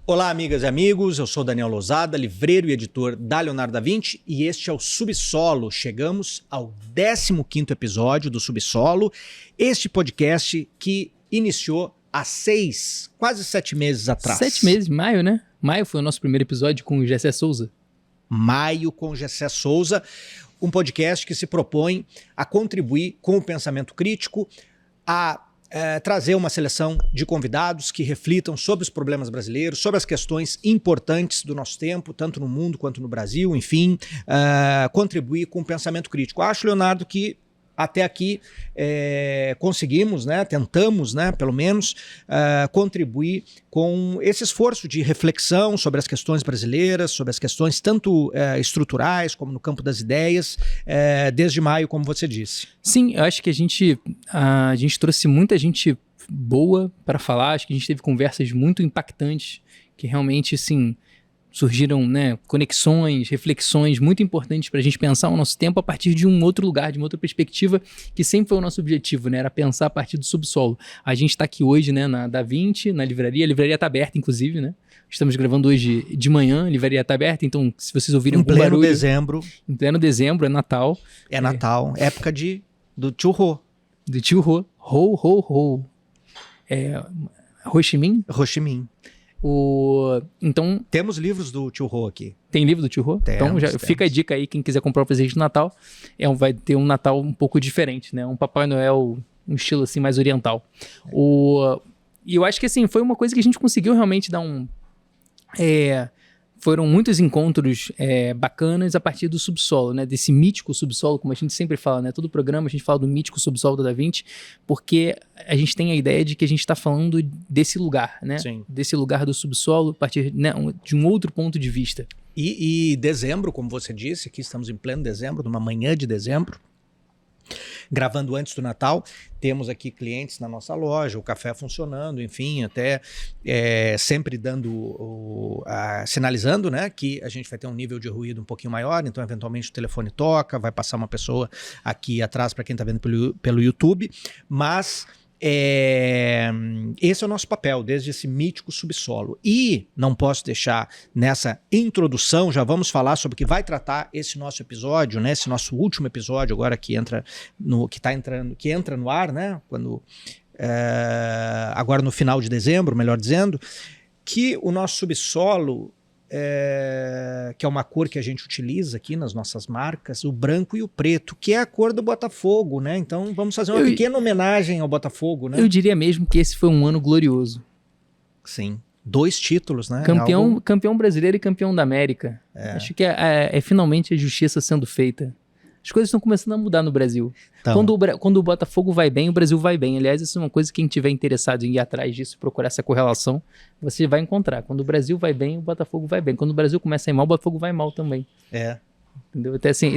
Olá, amigas e amigos, eu sou Daniel Lousada, livreiro e editor da Leonardo da Vinci, e este é o Subsolo. Chegamos ao 15º episódio do Subsolo, este podcast que iniciou há quase 7 meses atrás. 7 meses, maio, né? Maio foi o nosso primeiro episódio com o Gessé Souza. Maio com Gessé Souza, um podcast que se propõe a contribuir com o pensamento crítico, a trazer uma seleção de convidados que reflitam sobre os problemas brasileiros, sobre as questões importantes do nosso tempo, tanto no mundo quanto no Brasil, enfim, contribuir com o pensamento crítico. Acho, Leonardo, que até aqui conseguimos, né, tentamos, né, pelo menos, contribuir com esse esforço de reflexão sobre as questões brasileiras, sobre as questões tanto estruturais como no campo das ideias, desde maio, como você disse. Sim, eu acho que a gente trouxe muita gente boa para falar, acho que a gente teve conversas muito impactantes, que realmente, assim, surgiram, né, conexões, reflexões muito importantes para a gente pensar o nosso tempo a partir de um outro lugar, de uma outra perspectiva, que sempre foi o nosso objetivo, né, era pensar a partir do subsolo. A gente está aqui hoje, né, na Da Vinci, na livraria, a livraria está aberta, inclusive, né, estamos gravando hoje de manhã, a livraria está aberta, então se vocês ouvirem um barulho... Em pleno dezembro, é Natal. É Natal, época do Tio Ho. Do Tio Ho, ho, ho, ho. Ho Chi Minh? Ho Chi Minh. Então, temos livros do Tio Ho aqui. Tem livro do Tio Ho? Então já temos. Fica a dica aí, quem quiser comprar o presente de Natal, vai ter um Natal um pouco diferente, né? Um Papai Noel, um estilo assim mais oriental. E eu acho que assim, foi uma coisa que a gente conseguiu realmente dar foram muitos encontros bacanas a partir do subsolo, né? Desse mítico subsolo, como a gente sempre fala, né? Todo programa a gente fala do mítico subsolo da Da Vinci, porque a gente tem a ideia de que a gente está falando desse lugar, né? Sim. Desse lugar do subsolo, a partir, né, de um outro ponto de vista. E dezembro, como você disse, aqui estamos em pleno dezembro, numa manhã de dezembro, gravando antes do Natal, temos aqui clientes na nossa loja, o café funcionando, enfim, até sempre sinalizando, né, que a gente vai ter um nível de ruído um pouquinho maior, então eventualmente o telefone toca, vai passar uma pessoa aqui atrás para quem está vendo pelo YouTube, mas esse é o nosso papel, desde esse mítico subsolo. E não posso deixar nessa introdução, já vamos falar sobre o que vai tratar esse nosso episódio, né? Esse nosso último episódio agora que entra no ar, né? Agora no final de dezembro, melhor dizendo, que o nosso subsolo, que é uma cor que a gente utiliza aqui nas nossas marcas, o branco e o preto, que é a cor do Botafogo, né? Então vamos fazer uma pequena homenagem ao Botafogo, né? Eu diria mesmo que esse foi um ano glorioso. Sim, 2 títulos, né? Campeão brasileiro e campeão da América. Acho que é finalmente a justiça sendo feita. As coisas estão começando a mudar no Brasil. Então, quando o Botafogo vai bem, o Brasil vai bem. Aliás, isso é uma coisa que quem estiver interessado em ir atrás disso, procurar essa correlação, você vai encontrar. Quando o Brasil vai bem, o Botafogo vai bem. Quando o Brasil começa a ir mal, o Botafogo vai mal também. Entendeu? Até assim,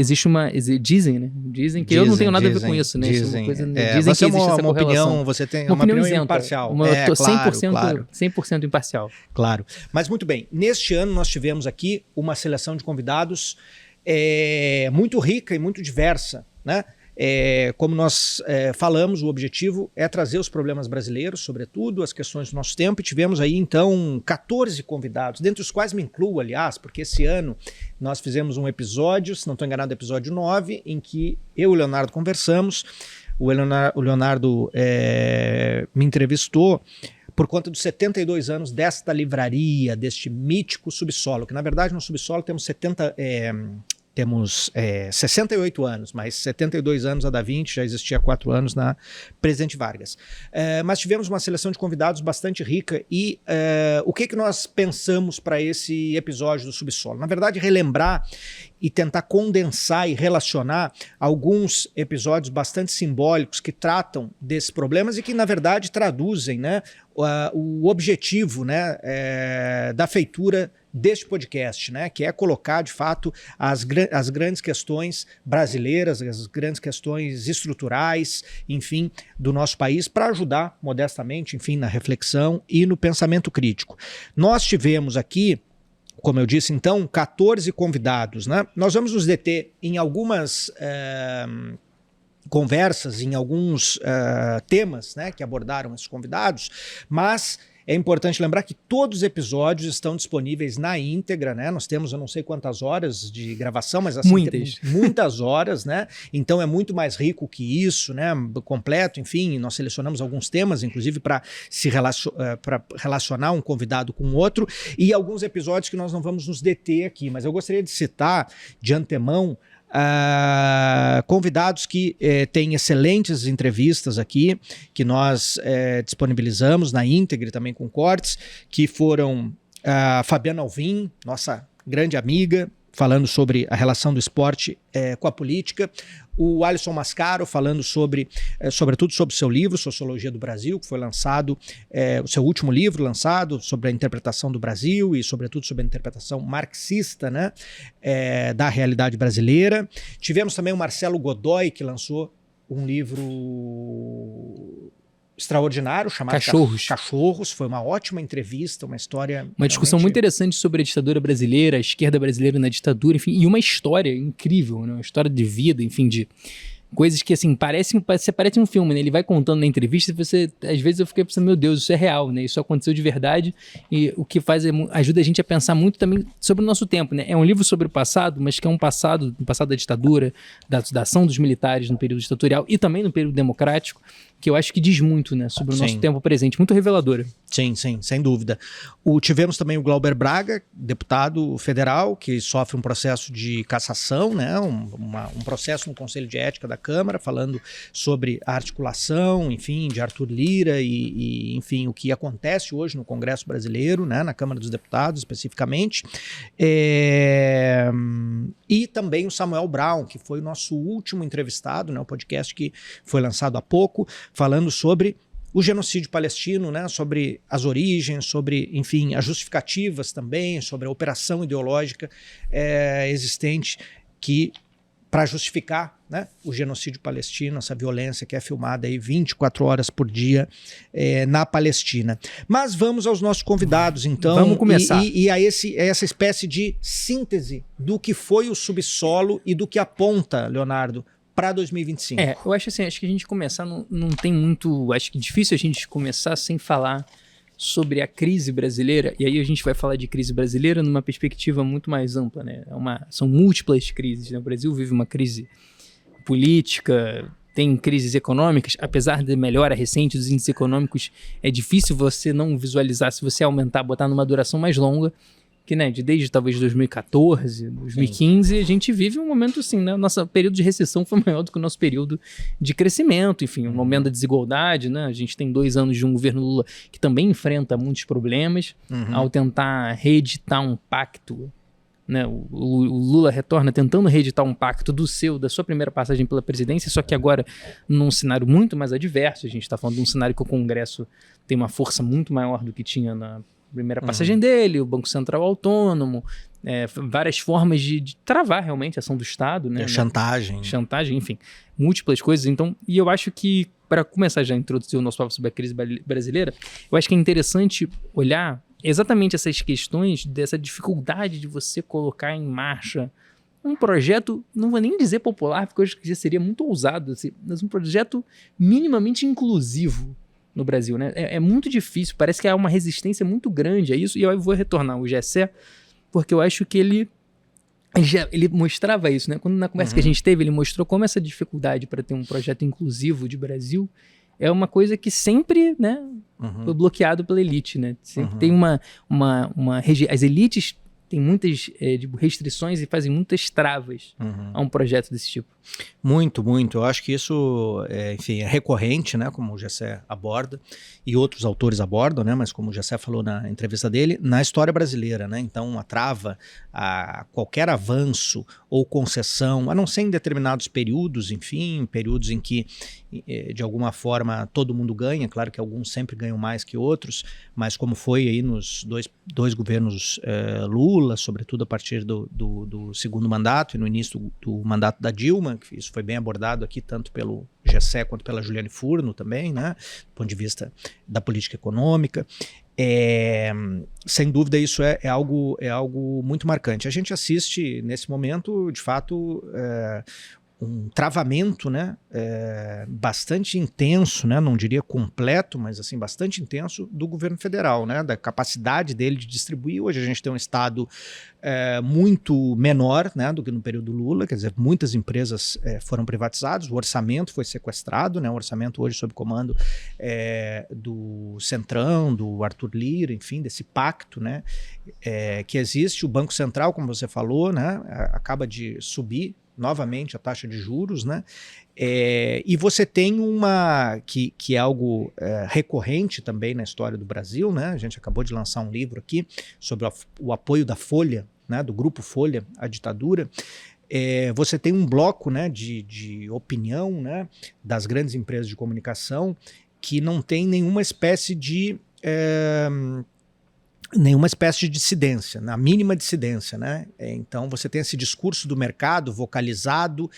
dizem, né? Dizem que eu não tenho nada a ver com isso, né? Dizem que existe essa correlação. Você tem uma opinião imparcial. Eu tô 100% imparcial. Claro. Mas muito bem, neste ano nós tivemos aqui uma seleção de convidados muito rica e muito diversa, né? Como nós falamos, o objetivo é trazer os problemas brasileiros, sobretudo as questões do nosso tempo, e tivemos aí então 14 convidados, dentre os quais me incluo, aliás, porque esse ano nós fizemos um episódio, se não estou enganado, episódio 9, em que eu e o Leonardo conversamos. O Leonardo me entrevistou por conta dos 72 anos desta livraria, deste mítico subsolo, que na verdade no subsolo temos 68 anos, mas 72 anos a Da Vinci, já existia há 4 anos na Presidente Vargas. Mas tivemos uma seleção de convidados bastante rica e o que nós pensamos para esse episódio do subsolo? Na verdade, relembrar e tentar condensar e relacionar alguns episódios bastante simbólicos que tratam desses problemas e que, na verdade, traduzem, né, o objetivo, né, da feitura deste podcast, né, que é colocar, de fato, as grandes questões brasileiras, as grandes questões estruturais, enfim, do nosso país, para ajudar, modestamente, enfim, na reflexão e no pensamento crítico. Nós tivemos aqui, como eu disse, então, 14 convidados, né? Nós vamos nos deter em algumas conversas, em alguns temas, né, que abordaram esses convidados, mas É importante lembrar que todos os episódios estão disponíveis na íntegra, né? Nós temos eu não sei quantas horas de gravação, mas assim, muitas horas, né? Então é muito mais rico que isso, né? Completo, enfim, nós selecionamos alguns temas, inclusive para relacionar um convidado com outro, e alguns episódios que nós não vamos nos deter aqui, mas eu gostaria de citar de antemão convidados que têm excelentes entrevistas aqui, que nós disponibilizamos na íntegra também com cortes, que foram a Fabiana Alvim, nossa grande amiga, falando sobre a relação do esporte com a política, o Alisson Mascaro falando sobretudo sobre o seu livro, Sociologia do Brasil, que foi lançado, o seu último livro lançado, sobre a interpretação do Brasil e sobretudo sobre a interpretação marxista, né, da realidade brasileira. Tivemos também o Marcelo Godoy, que lançou um livro extraordinário chamado Cachorros. Foi uma ótima entrevista, uma história... Uma discussão muito interessante sobre a ditadura brasileira, a esquerda brasileira na ditadura, enfim, e uma história incrível, né? Uma história de vida, enfim, de coisas que, assim, parece um filme, né? Ele vai contando na entrevista e você, às vezes eu fiquei pensando, meu Deus, isso é real, né? Isso aconteceu de verdade, e o que ajuda a gente a pensar muito também sobre o nosso tempo, né? É um livro sobre o passado, mas que é um passado da ditadura, da ação dos militares no período ditatorial e também no período democrático, que eu acho que diz muito, né, sobre o nosso tempo presente, muito reveladora. Sim, sem dúvida. Tivemos também o Glauber Braga, deputado federal, que sofre um processo de cassação, né, um processo no Conselho de Ética da Câmara, falando sobre a articulação, enfim, de Arthur Lira e enfim, o que acontece hoje no Congresso brasileiro, né, na Câmara dos Deputados especificamente. E também o Samuel Brown, que foi o nosso último entrevistado, né, o podcast que foi lançado há pouco, falando sobre o genocídio palestino, né, sobre as origens, sobre, enfim, as justificativas também, sobre a operação ideológica existente para justificar, né, o genocídio palestino, essa violência que é filmada aí 24 horas por dia na Palestina. Mas vamos aos nossos convidados, então. Vamos começar. E a essa espécie de síntese do que foi o subsolo e do que aponta, Leonardo, para 2025. Eu acho assim, acho que a gente começar não tem muito, acho que é difícil a gente começar sem falar sobre a crise brasileira, e aí a gente vai falar de crise brasileira numa perspectiva muito mais ampla, né? São múltiplas crises, né? O Brasil vive uma crise política, tem crises econômicas, apesar da melhora recente dos índices econômicos, é difícil você não visualizar, se você aumentar, botar numa duração mais longa, que, né, desde talvez 2014, 2015, Sim. A gente vive um momento assim, né? Nosso período de recessão foi maior do que o nosso período de crescimento, enfim, um aumento da desigualdade, né? A gente tem 2 anos de um governo Lula que também enfrenta muitos problemas ao tentar reeditar um pacto, né? O Lula retorna tentando reeditar um pacto da sua primeira passagem pela presidência, só que agora num cenário muito mais adverso. A gente está falando de um cenário que o Congresso tem uma força muito maior do que tinha na primeira passagem dele, o Banco Central autônomo, várias formas de travar realmente a ação do Estado, né? Chantagem, enfim, múltiplas coisas. Então, e eu acho que, para começar já a introduzir o nosso papo sobre a crise brasileira, eu acho que é interessante olhar exatamente essas questões dessa dificuldade de você colocar em marcha um projeto, não vou nem dizer popular, porque eu acho que já seria muito ousado, assim, mas um projeto minimamente inclusivo no Brasil, né? É muito difícil, parece que há uma resistência muito grande a isso, e eu vou retornar ao Gessé, porque eu acho que ele mostrava isso, né? Quando na conversa que a gente teve, ele mostrou como essa dificuldade para ter um projeto inclusivo de Brasil é uma coisa que sempre, né, foi bloqueado pela elite, né? Sempre tem as elites têm muitas restrições e fazem muitas travas a um projeto desse tipo. Muito, muito. Eu acho que isso, enfim, é recorrente, né, como o Gessé aborda, e outros autores abordam, né, mas como o Gessé falou na entrevista dele, na história brasileira, né, então uma trava a qualquer avanço ou concessão, a não ser em determinados períodos, enfim, períodos em que, de alguma forma, todo mundo ganha, claro que alguns sempre ganham mais que outros, mas como foi aí nos dois governos Lula, sobretudo a partir do segundo mandato e no início do mandato da Dilma, que isso foi bem abordado aqui tanto pelo Gessé quanto pela Juliane Furno também, né, do ponto de vista da política econômica. Sem dúvida isso é algo muito marcante. A gente assiste nesse momento, de fato, travamento, né, bastante intenso, né, não diria completo, mas assim, bastante intenso do governo federal, né, da capacidade dele de distribuir. Hoje a gente tem um Estado muito menor, né, do que no período Lula, quer dizer, muitas empresas foram privatizadas, o orçamento foi sequestrado, né, o orçamento hoje sob comando do Centrão, do Arthur Lira, enfim, desse pacto, né, que existe. O Banco Central, como você falou, né, acaba de subir novamente a taxa de juros, né? E você tem que é algo recorrente também na história do Brasil, né? A gente acabou de lançar um livro aqui sobre o apoio da Folha, né? Do Grupo Folha à ditadura. Você tem um bloco, né, de opinião, né, das grandes empresas de comunicação que não tem nenhuma espécie de dissidência, na mínima dissidência, né? Então você tem esse discurso do mercado vocalizado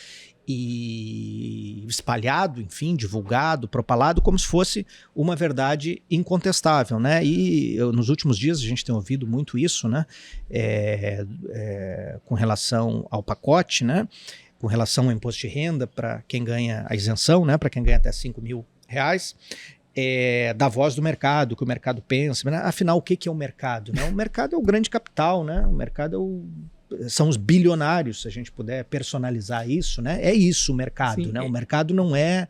e espalhado, enfim, divulgado, propalado, como se fosse uma verdade incontestável, né? E nos últimos dias a gente tem ouvido muito isso, né? Com relação ao pacote, né? Com relação ao imposto de renda para quem ganha a isenção, né? Para quem ganha até R$5.000. Da voz do mercado, que o mercado pensa, né? Afinal, o que é o mercado? Né? O mercado é o grande capital, né? O mercado são os bilionários, se a gente puder personalizar isso, né? É isso o mercado, sim, né? O mercado não é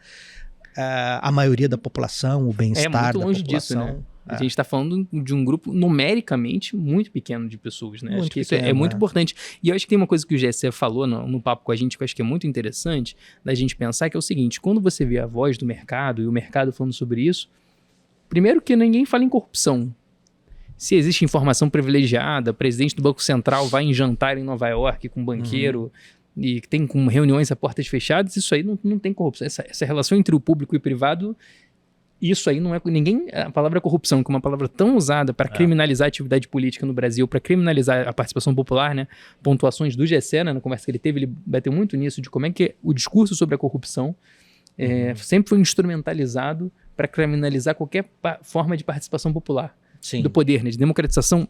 a maioria da população, o bem-estar da população. Disso, né? A gente está falando de um grupo numericamente muito pequeno de pessoas, né? Acho que isso é muito importante. E eu acho que tem uma coisa que o Gessé falou no papo com a gente que eu acho que é muito interessante da gente pensar, que é o seguinte: quando você vê a voz do mercado e o mercado falando sobre isso, primeiro que ninguém fala em corrupção. Se existe informação privilegiada, o presidente do Banco Central vai em jantar em Nova York com um banqueiro e tem com reuniões a portas fechadas, isso aí não tem corrupção. Essa relação entre o público e o privado, isso aí não é ninguém. A palavra corrupção, que é uma palavra tão usada para criminalizar a atividade política no Brasil, para criminalizar a participação popular, né? Pontuações do Gessé, né, na conversa que ele teve, ele bateu muito nisso, de como é que o discurso sobre a corrupção sempre foi instrumentalizado para criminalizar qualquer forma de participação popular. Sim. Do poder, né, de democratização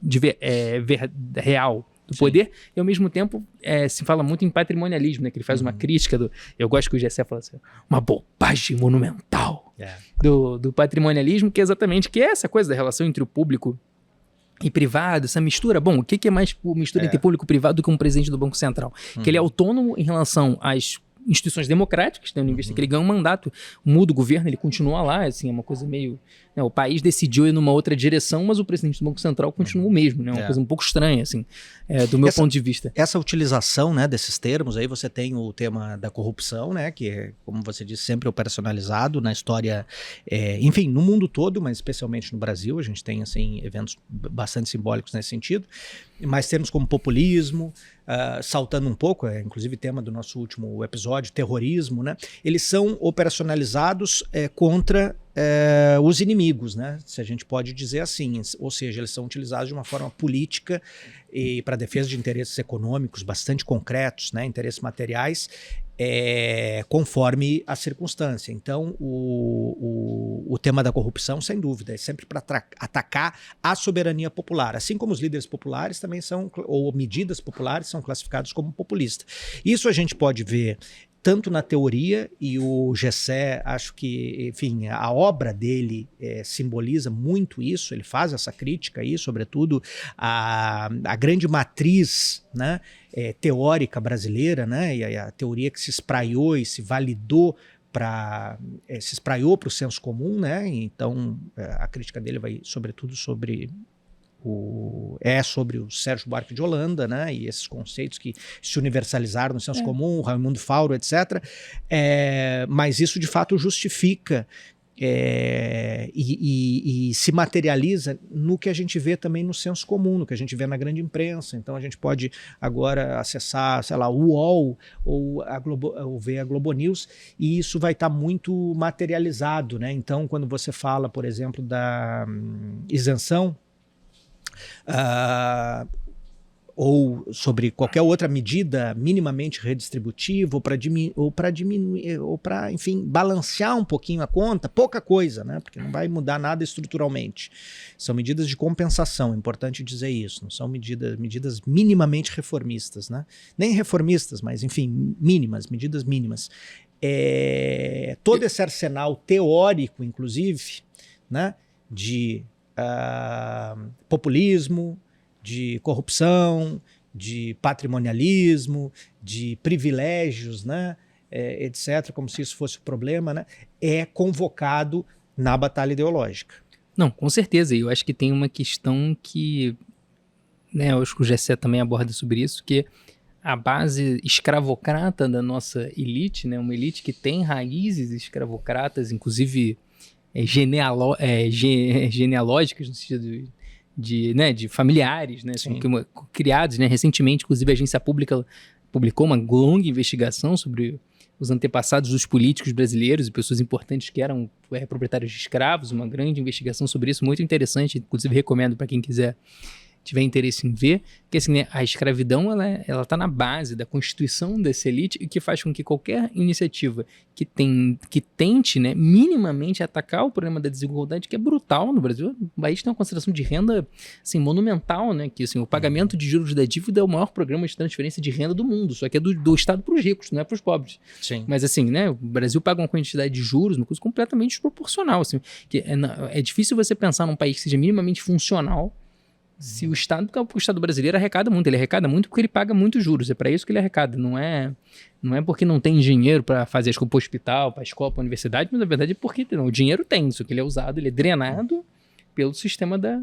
real do poder, e ao mesmo tempo se fala muito em patrimonialismo, né, que ele faz uma crítica eu gosto que o Gessé fala assim, uma bobagem monumental do patrimonialismo, que é exatamente essa coisa da relação entre o público e privado, essa mistura. Bom, o que é mais mistura entre público e privado do que um presidente do Banco Central? Que ele é autônomo em relação às instituições democráticas, tendo em vista que ele ganha um mandato, muda o governo, ele continua lá, assim, é uma coisa meio... Né, o país decidiu ir numa outra direção, mas o presidente do Banco Central continua o mesmo, né, uma coisa um pouco estranha, assim, do meu ponto de vista. Essa utilização, né, desses termos, aí você tem o tema da corrupção, né, que é, como você disse, sempre operacionalizado na história, enfim, no mundo todo, mas especialmente no Brasil, a gente tem, assim, eventos bastante simbólicos nesse sentido, mas termos como populismo, saltando um pouco, inclusive tema do nosso último episódio, terrorismo, né? Eles são operacionalizados contra os inimigos, né? Se a gente pode dizer assim, ou seja, eles são utilizados de uma forma política e para defesa de interesses econômicos bastante concretos, né? Interesses materiais, conforme a circunstância. Então, o tema da corrupção, sem dúvida, é sempre para atacar a soberania popular, assim como os líderes populares também são, ou medidas populares são classificados como populistas. Isso a gente pode ver tanto na teoria, e o Gessé, acho que, enfim, a obra dele simboliza muito isso, ele faz essa crítica aí, sobretudo a grande matriz, né, teórica brasileira, né, e a teoria que se espraiou e se validou se espraiou para o senso comum, né, então a crítica dele vai sobretudo sobre o Sérgio Buarque de Holanda, né, e esses conceitos que se universalizaram no senso comum, Raimundo Fauro, etc. Mas isso de fato justifica e se materializa no que a gente vê também no senso comum, no que a gente vê na grande imprensa. Então a gente pode agora acessar, sei lá, o UOL ou ver a Globo News, e isso vai estar muito materializado, né? Então quando você fala, por exemplo, da isenção, ou sobre qualquer outra medida minimamente redistributiva, ou para diminuir, ou para, enfim, balancear um pouquinho a conta, pouca coisa, né? Porque não vai mudar nada estruturalmente. São medidas de compensação, é importante dizer isso, não são medidas minimamente reformistas, né? Nem reformistas, mas, enfim, medidas mínimas. Todo esse arsenal teórico, inclusive, né, de populismo, de corrupção, de patrimonialismo, de privilégios, né, etc., como se isso fosse o problema, né, é convocado na batalha ideológica. Não, com certeza. E eu acho que tem uma questão que, né, eu acho que o Gessé também aborda sobre isso, que a base escravocrata da nossa elite, né, uma elite que tem raízes escravocratas, inclusive genealógicas, no sentido de familiares, né, assim, criados, né, recentemente, inclusive a agência pública publicou uma longa investigação sobre os antepassados dos políticos brasileiros e pessoas importantes que eram proprietários de escravos, uma grande investigação sobre isso, muito interessante, inclusive recomendo para quem tiver interesse em ver, que assim, né, a escravidão ela está na base da constituição dessa elite e que faz com que qualquer iniciativa que tente, né, minimamente atacar o problema da desigualdade, que é brutal no Brasil. O país tem uma concentração de renda assim, monumental, né, que assim, o pagamento de juros da dívida é o maior programa de transferência de renda do mundo, só que é do Estado para os ricos, não é para os pobres. Sim. Mas assim, né, o Brasil paga uma quantidade de juros, uma coisa completamente desproporcional. Assim, que é difícil você pensar num país que seja minimamente funcional se o Estado, porque o Estado brasileiro arrecada muito, ele arrecada muito porque ele paga muitos juros, é para isso que ele arrecada, não é porque não tem dinheiro para fazer as coisas para o hospital, para a escola, para a universidade, mas na verdade é porque o dinheiro tem, só que ele é usado, ele é drenado pelo sistema da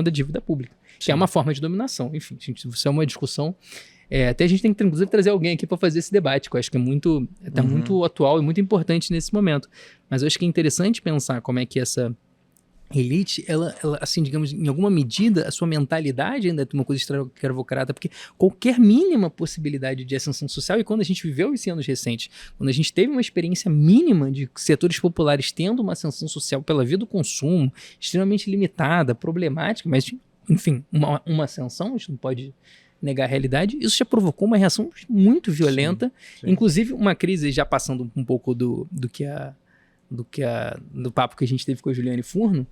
dívida pública, que é uma forma de dominação. Enfim, gente, isso é uma discussão, até a gente tem que inclusive trazer alguém aqui para fazer esse debate, que eu acho que está muito atual e muito importante nesse momento, mas eu acho que é interessante pensar como é que essa elite, ela, assim, digamos, em alguma medida, a sua mentalidade ainda é uma coisa escravocrata, porque qualquer mínima possibilidade de ascensão social, e quando a gente viveu isso em anos recentes, quando a gente teve uma experiência mínima de setores populares tendo uma ascensão social pela via do consumo, extremamente limitada, problemática, mas, enfim, uma ascensão, a gente não pode negar a realidade, isso já provocou uma reação muito violenta, sim. Inclusive uma crise, já passando um pouco do papo que a gente teve com a Juliane Furno,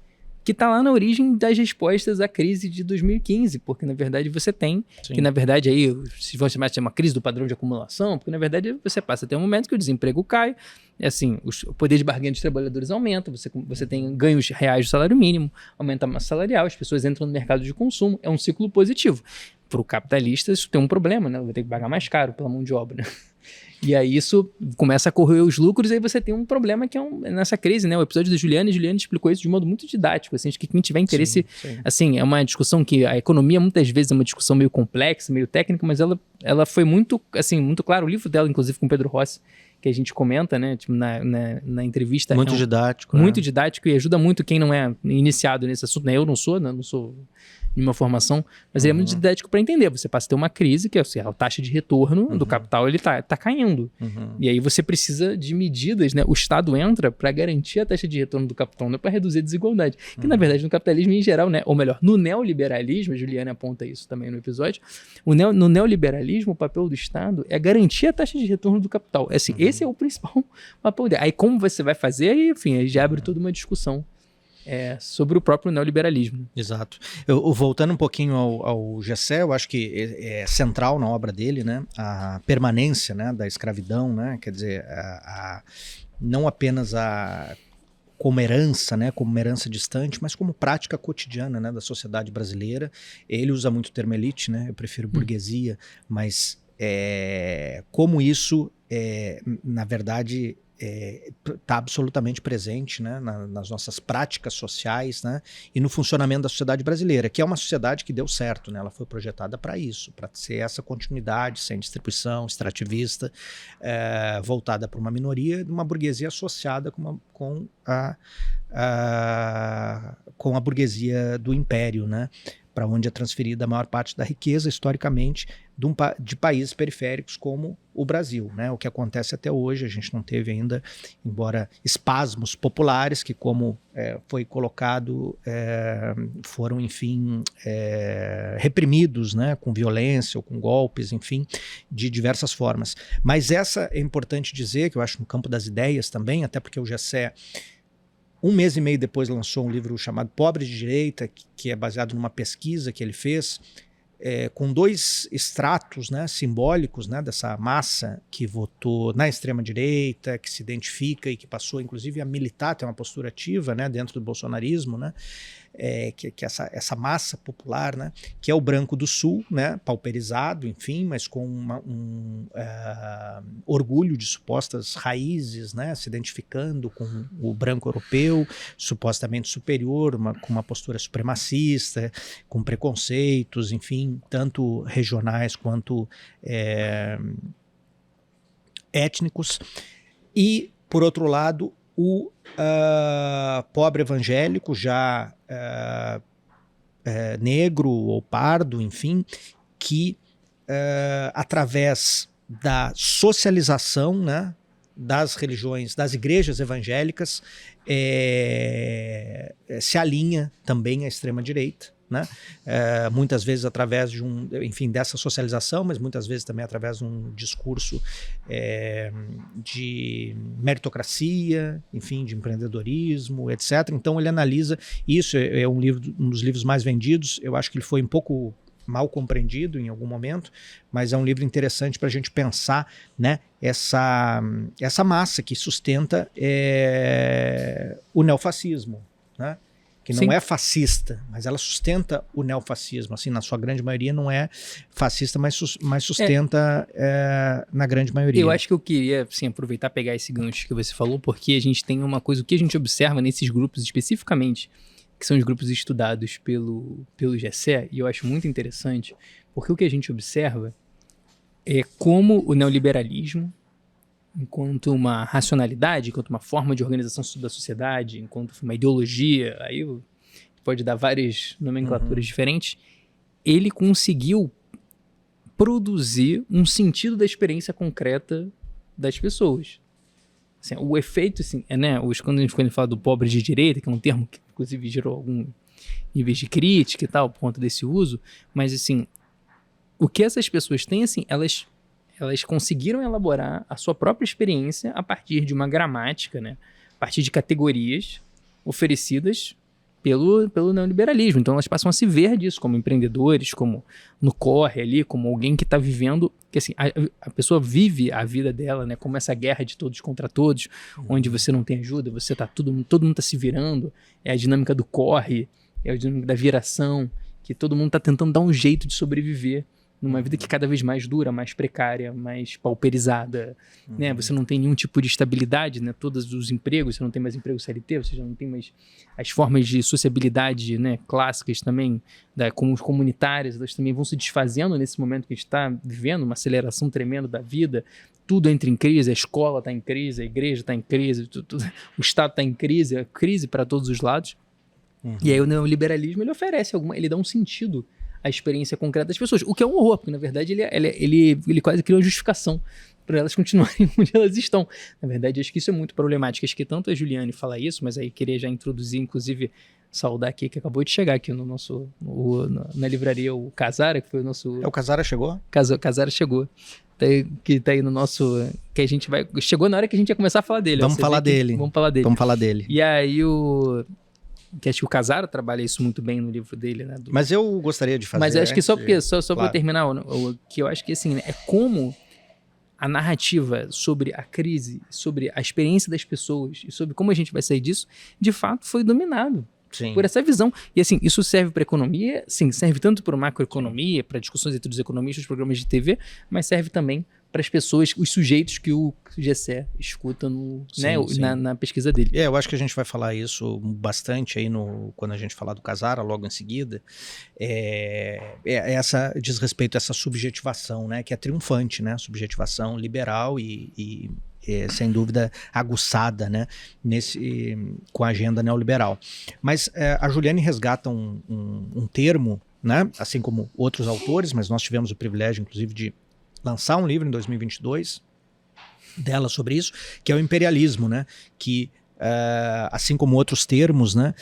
que está lá na origem das respostas à crise de 2015, porque na verdade você tem, sim, que na verdade aí, se vão chamar de uma crise do padrão de acumulação, porque na verdade você passa até um momento que o desemprego cai, assim, o poder de barganha dos trabalhadores aumenta, você tem ganhos reais do salário mínimo, aumenta a massa salarial, as pessoas entram no mercado de consumo, é um ciclo positivo. Para o capitalista isso tem um problema, né? Vai ter que pagar mais caro pela mão de obra, né? E aí isso começa a correr os lucros, e aí você tem um problema que nessa crise, né? O episódio da Juliane explicou isso de modo muito didático, assim, acho que quem tiver interesse, sim. Assim, é uma discussão que a economia muitas vezes é uma discussão meio complexa, meio técnica, mas ela foi muito, assim, muito clara, o livro dela, inclusive com o Pedro Rossi, que a gente comenta, né, tipo, na entrevista. Muito didático. Muito didático, e ajuda muito quem não é iniciado nesse assunto, né? Eu não sou nenhuma formação, mas ele é muito didático para entender. Você passa a ter uma crise, que é assim, a taxa de retorno do capital, ele tá caindo. E aí você precisa de medidas, né? O Estado entra para garantir a taxa de retorno do capital, não é para reduzir a desigualdade. Que na verdade no capitalismo em geral, né? Ou melhor, no neoliberalismo, a Juliana aponta isso também no episódio, no neoliberalismo o papel do Estado é garantir a taxa de retorno do capital. Assim, esse é o principal papel dele. Aí como você vai fazer, aí, enfim, aí já abre toda uma discussão sobre o próprio neoliberalismo. Exato. Voltando um pouquinho ao Gessé, eu acho que é central na obra dele, né, a permanência, né, da escravidão, né, quer dizer, não apenas como herança, né, como uma herança distante, mas como prática cotidiana, né, da sociedade brasileira. Ele usa muito o termo elite, né, eu prefiro burguesia, mas como isso, na verdade, está absolutamente presente, né, nas nossas práticas sociais, né, e no funcionamento da sociedade brasileira, que é uma sociedade que deu certo, né, ela foi projetada para isso, para ser essa continuidade sem distribuição, extrativista, voltada para uma minoria, de uma burguesia associada com a burguesia do império, né. para onde é transferida a maior parte da riqueza, historicamente, de países periféricos como o Brasil, né? O que acontece até hoje, a gente não teve ainda, embora espasmos populares, que como foi colocado, foram, enfim, reprimidos, né? Com violência ou com golpes, enfim, de diversas formas. Mas essa é importante dizer, que eu acho no campo das ideias também, até porque o Gessé, 1 mês e meio depois, lançou um livro chamado Pobre de Direita, que é baseado numa pesquisa que ele fez, com 2 estratos, né, simbólicos, né, dessa massa que votou na extrema-direita, que se identifica e que passou, inclusive, a militar, tem uma postura ativa, né, dentro do bolsonarismo, né, que essa massa popular, né, que é o branco do Sul, né, pauperizado, enfim, mas com um orgulho de supostas raízes, né, se identificando com o branco europeu, supostamente superior, com uma postura supremacista, com preconceitos, enfim, tanto regionais quanto étnicos. E, por outro lado, o pobre evangélico, já negro ou pardo, enfim, que através da socialização, né, das religiões, das igrejas evangélicas, se alinha também à extrema-direita, né? Muitas vezes através de dessa socialização, mas muitas vezes também através de um discurso de meritocracia, enfim, de empreendedorismo, etc. Então ele analisa isso, é um dos livros mais vendidos. Eu acho que ele foi um pouco mal compreendido em algum momento, mas é um livro interessante para a gente pensar, né, essa massa que sustenta o neofascismo, né? Que não Sim. é fascista, mas ela sustenta o neofascismo, assim, na sua grande maioria não é fascista, mas sustenta na grande maioria. Eu acho que eu queria, assim, aproveitar e pegar esse gancho que você falou, porque a gente tem uma coisa, o que a gente observa nesses grupos especificamente, que são os grupos estudados pelo Gessé, e eu acho muito interessante, porque o que a gente observa é como o neoliberalismo, enquanto uma racionalidade, enquanto uma forma de organização da sociedade, enquanto uma ideologia, aí pode dar várias nomenclaturas diferentes, ele conseguiu produzir um sentido da experiência concreta das pessoas. Assim, o efeito, assim, né, quando a gente fala do pobre de direita, que é um termo que inclusive gerou algum nível de crítica e tal, por conta desse uso, mas assim, o que essas pessoas têm, assim, elas conseguiram elaborar a sua própria experiência a partir de uma gramática, né? A partir de categorias oferecidas pelo neoliberalismo. Então elas passam a se ver disso como empreendedores, como no corre ali, como alguém que está vivendo, que assim, a pessoa vive a vida dela, né? Como essa guerra de todos contra todos, onde você não tem ajuda, você tá todo mundo está se virando, é a dinâmica do corre, é a dinâmica da viração, que todo mundo está tentando dar um jeito de sobreviver numa vida que cada vez mais dura, mais precária, mais pauperizada, né? Você não tem nenhum tipo de estabilidade, né? Todos os empregos, você não tem mais emprego CLT, você já não tem mais as formas de sociabilidade, né, clássicas também, como os comunitárias, elas também vão se desfazendo nesse momento que a gente está vivendo, uma aceleração tremenda da vida, tudo entra em crise, a escola está em crise, a igreja está em crise, o Estado está em crise, a crise para todos os lados. E aí o neoliberalismo, ele oferece ele dá um sentido a experiência concreta das pessoas, o que é um horror, porque na verdade ele quase cria uma justificação para elas continuarem onde elas estão. Na verdade, acho que isso é muito problemático, acho que tanto a Juliane fala isso, mas aí queria já introduzir, inclusive, saudar aqui, que acabou de chegar aqui no nosso, na livraria, o Casara, que foi o nosso... O Casara chegou? Casara chegou, que tá aí no nosso... que a gente vai... Chegou na hora que a gente ia começar a falar dele. Vamos falar dele. E aí que acho que o Casara trabalha isso muito bem no livro dele, né? Mas eu gostaria de fazer... Mas acho que só para terminar, que eu acho que assim, é como a narrativa sobre a crise, sobre a experiência das pessoas e sobre como a gente vai sair disso, de fato foi dominado por essa visão. E assim, isso serve para economia, sim, serve tanto para macroeconomia, para discussões entre os economistas, programas de TV, mas serve também para as pessoas, os sujeitos que o Gessé escuta na pesquisa dele. Eu acho que a gente vai falar isso bastante aí quando a gente falar do Casara, logo em seguida. Essa diz respeito a essa subjetivação, né, que é triunfante, né, subjetivação liberal e sem dúvida aguçada, né, com a agenda neoliberal. Mas a Juliane resgata um termo né? Assim como outros autores, mas nós tivemos o privilégio, inclusive, de lançar um livro em 2022 dela sobre isso, que é o imperialismo, né? Que, assim como outros termos, né?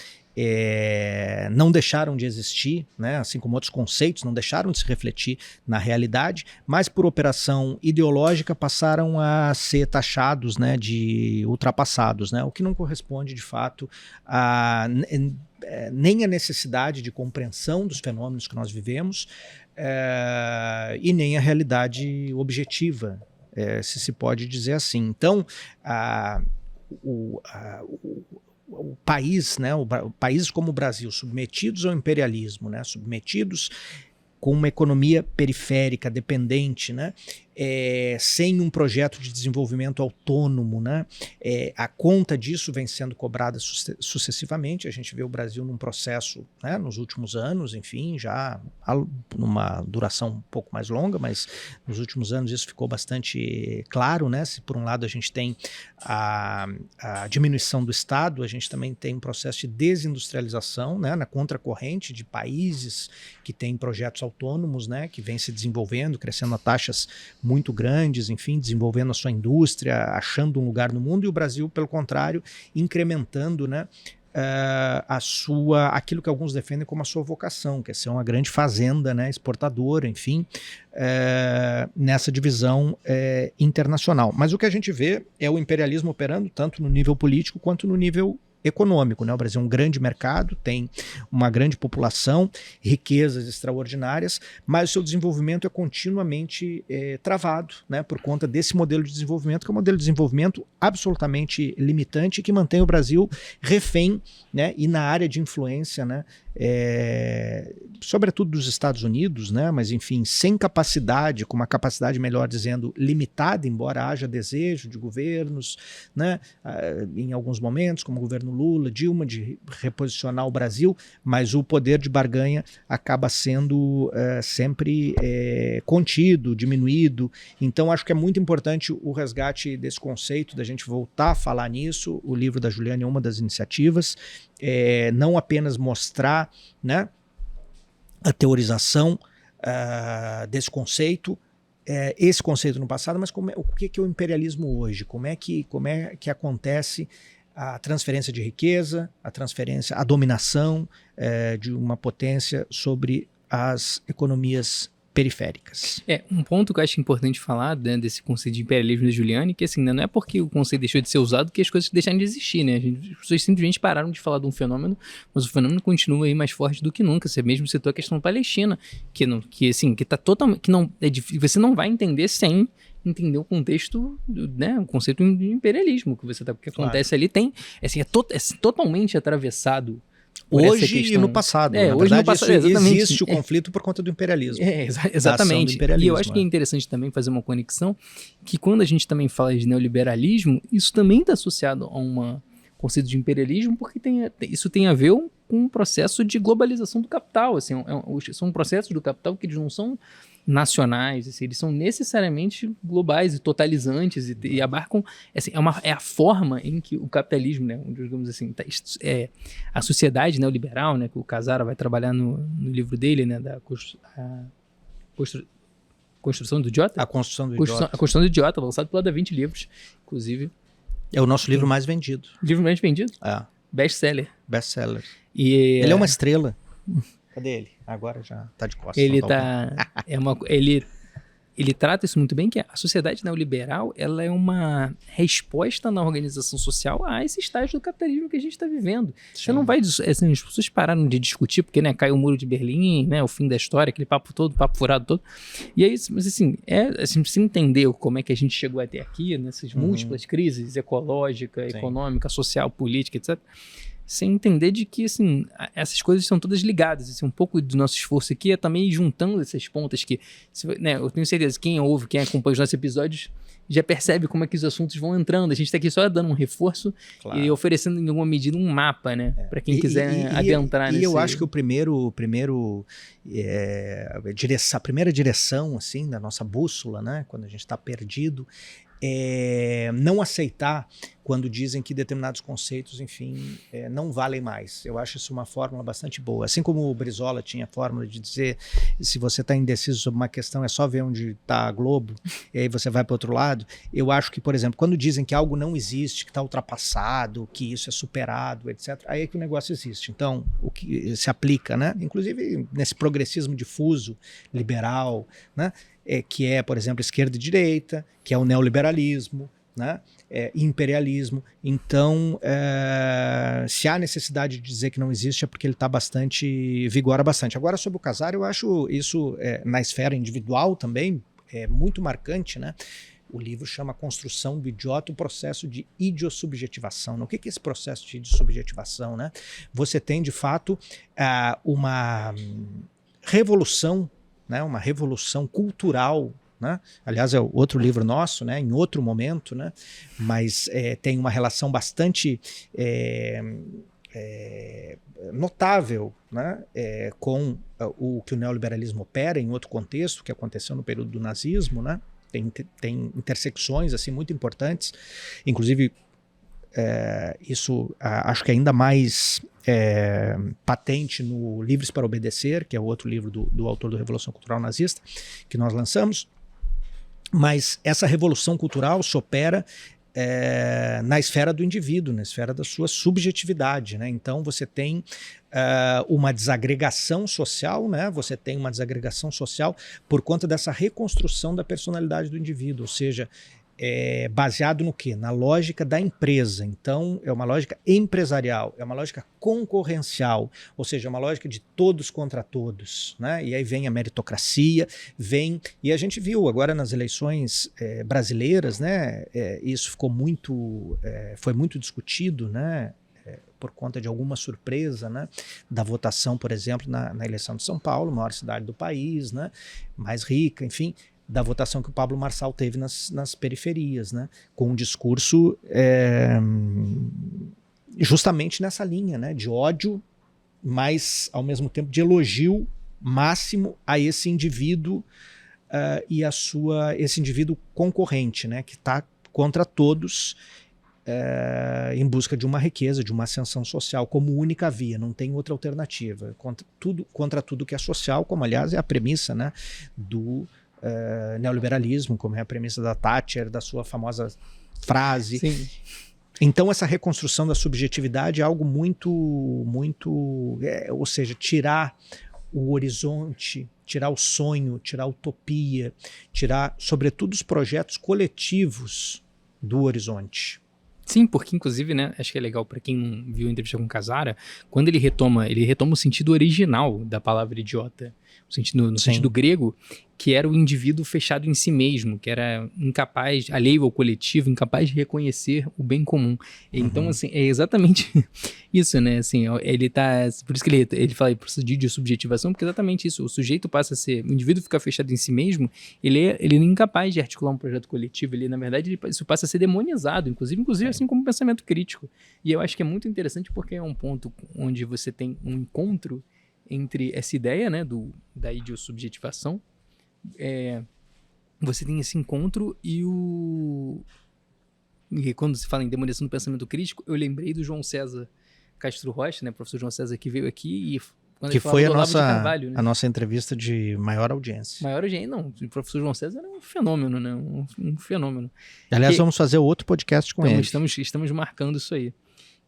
Não deixaram de existir, né? Assim como outros conceitos não deixaram de se refletir na realidade, mas por operação ideológica passaram a ser taxados, né, de ultrapassados, né? O que não corresponde de fato a nem a necessidade de compreensão dos fenômenos que nós vivemos e nem a realidade objetiva, se pode dizer assim. Então, o país, né, países como o Brasil, submetidos ao imperialismo, né, submetidos com uma economia periférica, dependente, né, sem um projeto de desenvolvimento autônomo, né, a conta disso vem sendo cobrada sucessivamente. A gente vê o Brasil num processo, né, nos últimos anos, enfim, já numa duração um pouco mais longa, mas nos últimos anos isso ficou bastante claro, né? Se por um lado a gente tem a diminuição do Estado, a gente também tem um processo de desindustrialização, né, na contracorrente de países que têm projetos autônomos, né, que vêm se desenvolvendo, crescendo a taxas muito grandes, enfim, desenvolvendo a sua indústria, achando um lugar no mundo, e o Brasil, pelo contrário, incrementando, né, aquilo que alguns defendem como a sua vocação, que é ser uma grande fazenda, né, exportadora, enfim, nessa divisão internacional. Mas o que a gente vê é o imperialismo operando tanto no nível político quanto no nível econômico, né? O Brasil é um grande mercado, tem uma grande população, riquezas extraordinárias, mas o seu desenvolvimento é continuamente travado, né? Por conta desse modelo de desenvolvimento, que é um modelo de desenvolvimento absolutamente limitante, que mantém o Brasil refém, né? E na área de influência, né? Sobretudo dos Estados Unidos, né? Mas enfim, sem capacidade, com uma capacidade, melhor dizendo, limitada, embora haja desejo de governos, né? Em alguns momentos, como o governo Lula, Dilma, de reposicionar o Brasil, mas o poder de barganha acaba sendo sempre contido, diminuído. Então acho que é muito importante o resgate desse conceito, da gente voltar a falar nisso. O livro da Juliane é uma das iniciativas, não apenas mostrar, né, a teorização desse conceito, esse conceito no passado, mas o que é o imperialismo hoje? Como é que acontece a transferência de riqueza, a dominação de uma potência sobre as economias periféricas. Um ponto que eu acho importante falar, né, desse conceito de imperialismo da Juliane, que assim, né, não é porque o conceito deixou de ser usado que as coisas deixaram de existir, né? As pessoas simplesmente pararam de falar de um fenômeno, mas o fenômeno continua aí mais forte do que nunca. Você mesmo citou a questão palestina, que tá totalmente, que não é difícil, você não vai entender sem entender o contexto, né, o conceito de imperialismo que acontece ali, tem, assim, é totalmente atravessado hoje e no passado. Na hoje verdade, no passado, existe o conflito por conta do imperialismo. Exatamente. Do imperialismo, e eu acho que é interessante também fazer uma conexão, que quando a gente também fala de neoliberalismo, isso também está associado a um conceito de imperialismo, porque isso tem a ver com um processo de globalização do capital. Assim, são processos do capital que eles não são nacionais, assim, eles são necessariamente globais e totalizantes e abarcam, assim, é a forma em que o capitalismo, né, digamos assim, a sociedade neoliberal, né, que o Casara vai trabalhar no livro dele, né, da construção do idiota? A construção do idiota. A construção do idiota, lançado pela Da 20 Livros, inclusive. É o nosso livro mais vendido. Livro mais vendido? Best-seller. Best-seller. Ele é uma estrela. Cadê ele? Agora já tá de costas. Ele trata isso muito bem, que a sociedade neoliberal, ela é uma resposta na organização social a esse estágio do capitalismo que a gente está vivendo. Sim. Você não vai... Assim, as pessoas pararam de discutir, porque, né, caiu o muro de Berlim, né, o fim da história, aquele papo furado todo. E aí, mas assim, se entender como é que a gente chegou até aqui, nessas múltiplas crises ecológica, econômica, social, política, etc., sem entender de que, assim, essas coisas são todas ligadas. Assim, um pouco do nosso esforço aqui é também juntando essas pontas que, né, eu tenho certeza que quem acompanha os nossos episódios já percebe como é que os assuntos vão entrando. A gente está aqui só dando um reforço, claro, e oferecendo, em alguma medida, um mapa, né, para quem quiser adentrar nesse... E eu acho que a primeira direção, assim, da nossa bússola, né, quando a gente está perdido, não aceitar quando dizem que determinados conceitos, enfim, não valem mais. Eu acho isso uma fórmula bastante boa. Assim como o Brizola tinha a fórmula de dizer, se você está indeciso sobre uma questão, é só ver onde está a Globo, e aí você vai para o outro lado. Eu acho que, por exemplo, quando dizem que algo não existe, que está ultrapassado, que isso é superado, etc., aí é que o negócio existe. Então, o que se aplica, né? Inclusive nesse progressismo difuso, liberal, né? Que é, por exemplo, esquerda e direita, que é o neoliberalismo, né? Imperialismo. Então, se há necessidade de dizer que não existe, é porque ele está vigora bastante. Agora, sobre o Casar, eu acho isso, na esfera individual também, muito marcante, né? O livro chama Construção do Idiota, o processo de idiosubjetivação. O que é esse processo de idiosubjetivação, né? Você tem, de fato, uma revolução, né? Uma revolução cultural, né? Aliás, é outro livro nosso, né? Em outro momento, né? Mas tem uma relação bastante notável, né? Com o que o neoliberalismo opera em outro contexto, que aconteceu no período do nazismo, né? Tem intersecções assim, muito importantes, inclusive isso acho que é ainda mais patente no Livres para Obedecer, que é o outro livro do autor do Revolução Cultural Nazista, que nós lançamos. Mas essa revolução cultural se opera na esfera do indivíduo, na esfera da sua subjetividade, né? Então você tem uma desagregação social, né? Você tem uma desagregação social por conta dessa reconstrução da personalidade do indivíduo, ou seja, baseado no quê? Na lógica da empresa. Então, é uma lógica empresarial, é uma lógica concorrencial, ou seja, é uma lógica de todos contra todos, né? E aí vem a meritocracia, e a gente viu agora nas eleições brasileiras, né? Isso ficou foi muito discutido, né? Por conta de alguma surpresa, né? Da votação, por exemplo, na eleição de São Paulo, maior cidade do país, né? Mais rica, enfim, da votação que o Pablo Marçal teve nas periferias, né? Com um discurso justamente nessa linha, né? De ódio, mas ao mesmo tempo de elogio máximo a esse indivíduo e esse indivíduo concorrente, né? Que está contra todos em busca de uma riqueza, de uma ascensão social como única via, não tem outra alternativa. Contra tudo que é social, como aliás é a premissa, né? Do neoliberalismo, como é a premissa da Thatcher, da sua famosa frase. Sim. Então essa reconstrução da subjetividade é algo muito, ou seja, tirar o horizonte, tirar o sonho, tirar a utopia, tirar, sobretudo, os projetos coletivos do horizonte. Sim, porque inclusive, né, acho que é legal para quem não viu a entrevista com o Casara, quando ele retoma o sentido original da palavra idiota, no sentido grego, que era o indivíduo fechado em si mesmo, que era incapaz, alheio ao coletivo, incapaz de reconhecer o bem comum. Então, assim, é exatamente isso, né? Assim, ele tá, por isso que ele fala processo de subjetivação, porque é exatamente isso. O sujeito passa a ser, o indivíduo fica fechado em si mesmo, ele é incapaz de articular um projeto coletivo, na verdade, isso passa a ser demonizado, inclusive assim como pensamento crítico. E eu acho que é muito interessante porque é um ponto onde você tem um encontro entre essa ideia, né, da idiosubjetivação. Você tem esse encontro e quando se fala em demonização do pensamento crítico, eu lembrei do João César Castro Rocha, né, professor João César, que veio aqui e que foi a nossa entrevista de maior audiência. Maior audiência, não. O professor João César é um fenômeno, né? Um fenômeno. Aliás, vamos fazer outro podcast com ele. Estamos marcando isso aí.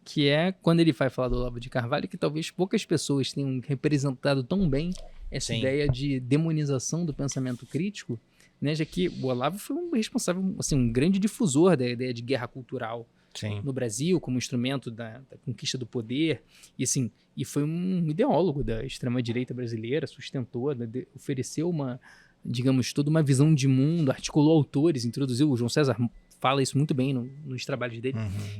Que é quando ele vai falar do Olavo de Carvalho, que talvez poucas pessoas tenham representado tão bem essa ideia de demonização do pensamento crítico, né? Já que o Olavo foi um responsável, assim, um grande difusor da ideia de guerra cultural no Brasil, como instrumento da conquista do poder, e foi um ideólogo da extrema-direita brasileira, sustentou, ofereceu toda uma visão de mundo, articulou autores, introduziu, o João César fala isso muito bem nos trabalhos dele,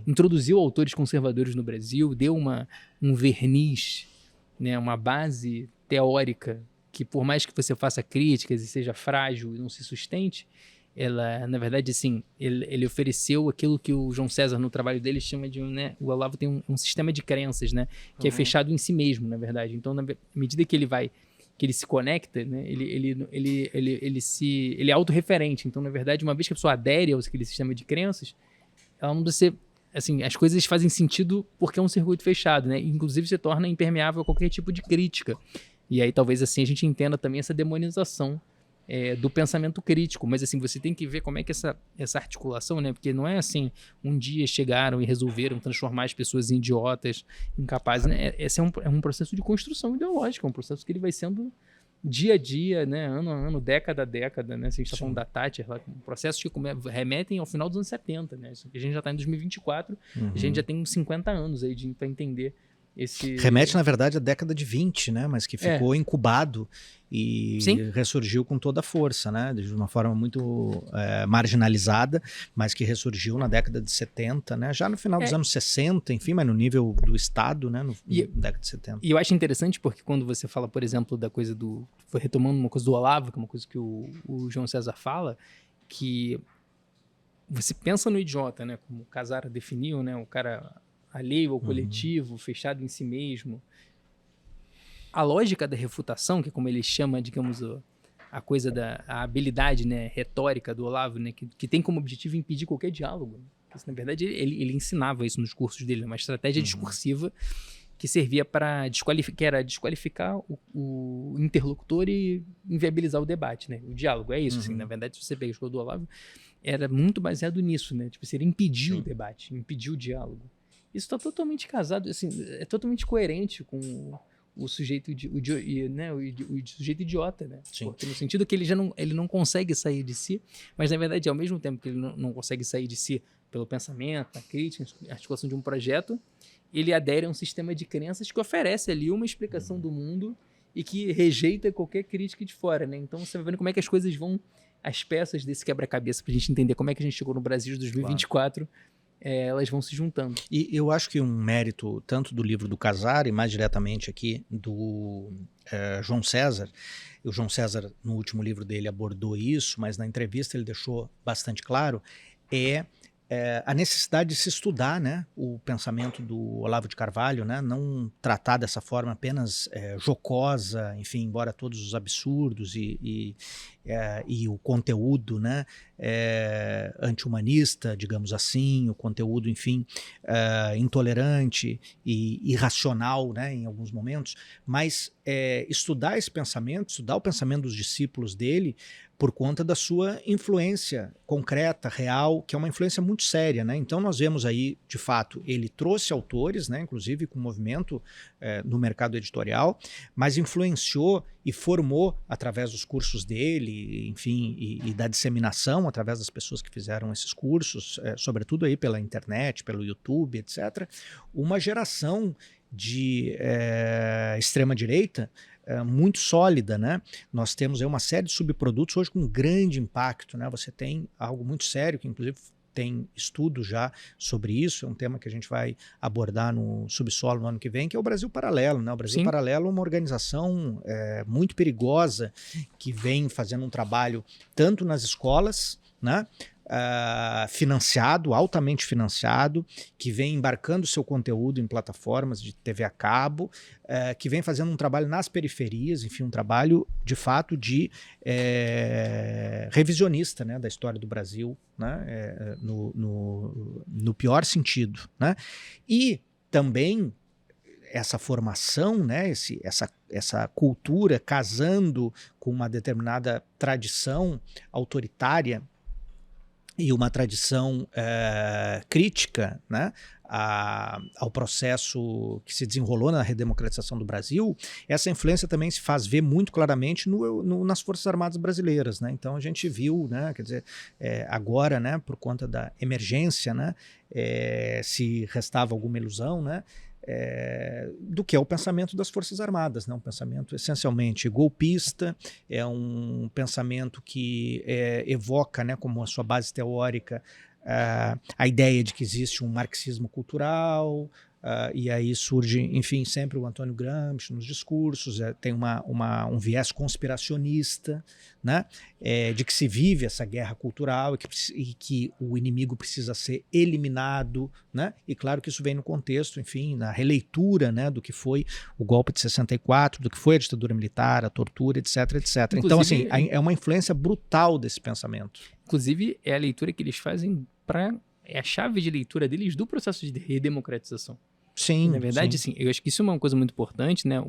introduziu autores conservadores no Brasil, deu um verniz, né, uma base teórica que, por mais que você faça críticas e seja frágil e não se sustente, ela, na verdade, assim, ele ofereceu aquilo que o João César, no trabalho dele, chama de, né, o Olavo tem um sistema de crenças, né, que é fechado em si mesmo, na verdade. Então, na medida que ele se conecta, né, ele é autorreferente. Então, na verdade, uma vez que a pessoa adere àquele sistema de crenças, ela não precisa ser assim, as coisas fazem sentido porque é um circuito fechado, né? Inclusive se torna impermeável a qualquer tipo de crítica. E aí talvez assim a gente entenda também essa demonização do pensamento crítico. Mas assim, você tem que ver como é que essa articulação, né? Porque não é assim, um dia chegaram e resolveram transformar as pessoas em idiotas, incapazes, né? Esse é um processo de construção ideológica, um processo que ele vai sendo dia a dia, né, ano a ano, década a década, né, se a gente está falando da Thatcher, processos que remetem ao final dos anos 70, né, a gente já está em 2024, a gente já tem uns 50 anos aí para entender esse... Remete, na verdade, à década de 20, né, mas que ficou incubado e ressurgiu com toda a força, né, de uma forma muito marginalizada, mas que ressurgiu na década de 70, né, já no final dos anos 60, enfim, mas no nível do Estado, né, na década de 70. E eu acho interessante porque quando você fala, por exemplo, da coisa foi retomando uma coisa do Olavo, que é uma coisa que o João César fala, que você pensa no idiota, né, como o Casara definiu, né, o cara alheio ao coletivo, fechado em si mesmo. A lógica da refutação, que é como ele chama, digamos, a coisa a habilidade, né, retórica do Olavo, né, que tem como objetivo impedir qualquer diálogo. Porque, na verdade, ele ensinava isso nos cursos dele, uma estratégia discursiva que servia para desqualificar o interlocutor e inviabilizar o debate, né, o diálogo. É isso, assim, na verdade, se você pega a escola do Olavo, era muito baseado nisso, né, tipo, seria impedir o debate, impedir o diálogo. Isso está totalmente casado, assim, é totalmente coerente com o sujeito o sujeito idiota, né? Porque no sentido que ele não consegue sair de si, mas na verdade, ao mesmo tempo que ele não consegue sair de si pelo pensamento, a crítica, a articulação de um projeto, ele adere a um sistema de crenças que oferece ali uma explicação do mundo e que rejeita qualquer crítica de fora, né? Então você vai vendo como é que as coisas vão, as peças desse quebra-cabeça, para a gente entender como é que a gente chegou no Brasil de 2024, elas vão se juntando. E eu acho que um mérito tanto do livro do Casara e mais diretamente aqui do João César, o João César no último livro dele abordou isso, mas na entrevista ele deixou bastante claro, a necessidade de se estudar, né, o pensamento do Olavo de Carvalho, né, não tratar dessa forma apenas jocosa, enfim, embora todos os absurdos e o conteúdo, né, anti-humanista, digamos assim, o conteúdo, enfim, intolerante e irracional, né, em alguns momentos, mas estudar esse pensamento, estudar o pensamento dos discípulos dele, por conta da sua influência concreta, real, que é uma influência muito séria, né? Então nós vemos aí, de fato, ele trouxe autores, né, inclusive com movimento no mercado editorial, mas influenciou e formou através dos cursos dele, enfim, e da disseminação através das pessoas que fizeram esses cursos, sobretudo aí pela internet, pelo YouTube, etc., uma geração de extrema-direita muito sólida, né? Nós temos aí uma série de subprodutos hoje com grande impacto, né? Você tem algo muito sério, que inclusive tem estudo já sobre isso, é um tema que a gente vai abordar no Subsolo no ano que vem, que é o Brasil Paralelo, né? O Brasil Paralelo é uma organização muito perigosa, que vem fazendo um trabalho tanto nas escolas, né? Financiado, altamente financiado, que vem embarcando seu conteúdo em plataformas de TV a cabo, que vem fazendo um trabalho nas periferias, enfim, um trabalho de fato de revisionista, né, da história do Brasil, né, no pior sentido, né? E também essa formação, né, essa cultura casando com uma determinada tradição autoritária e uma tradição crítica, né, ao processo que se desenrolou na redemocratização do Brasil, essa influência também se faz ver muito claramente nas Forças Armadas brasileiras, né? Então a gente viu, né, quer dizer, agora, né, por conta da emergência, né, se restava alguma ilusão, né, do que é o pensamento das Forças Armadas, né? Um pensamento essencialmente golpista, é um pensamento que evoca, né, como a sua base teórica a ideia de que existe um marxismo cultural, e aí surge, enfim, sempre o Antônio Gramsci nos discursos, tem um viés conspiracionista, né, de que se vive essa guerra cultural e que o inimigo precisa ser eliminado, né, e claro que isso vem no contexto, enfim, na releitura, né, do que foi o golpe de 64, do que foi a ditadura militar, a tortura, etc, etc. Inclusive, então, assim, é uma influência brutal desse pensamento. Inclusive, é a leitura que eles fazem para é a chave de leitura deles do processo de redemocratização. Sim. Na verdade, sim. Eu acho que isso é uma coisa muito importante, né?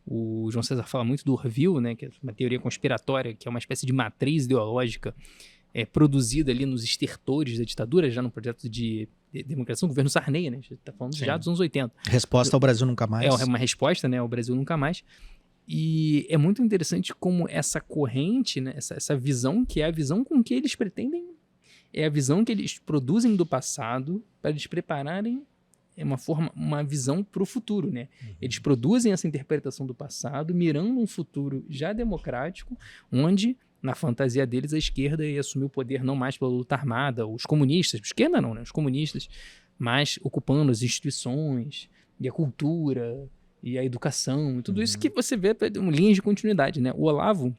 O João César fala muito do Orville, né? Que é uma teoria conspiratória, que é uma espécie de matriz ideológica produzida ali nos estertores da ditadura, já no projeto de democracia, o governo Sarney, né? A gente está falando já dos anos 80. Resposta ao Brasil Nunca Mais. É uma resposta, né? Ao Brasil Nunca Mais. E é muito interessante como essa corrente, né? Essa visão, que é a visão com que eles pretendem, é a visão que eles produzem do passado para eles prepararem uma visão para o futuro, né? Eles produzem essa interpretação do passado, mirando um futuro já democrático, onde, na fantasia deles, a esquerda ia assumir o poder não mais pela luta armada, os comunistas, esquerda não, né? Os comunistas, mas ocupando as instituições e a cultura e a educação, e tudo isso que você vê em linhas de continuidade, né? O Olavo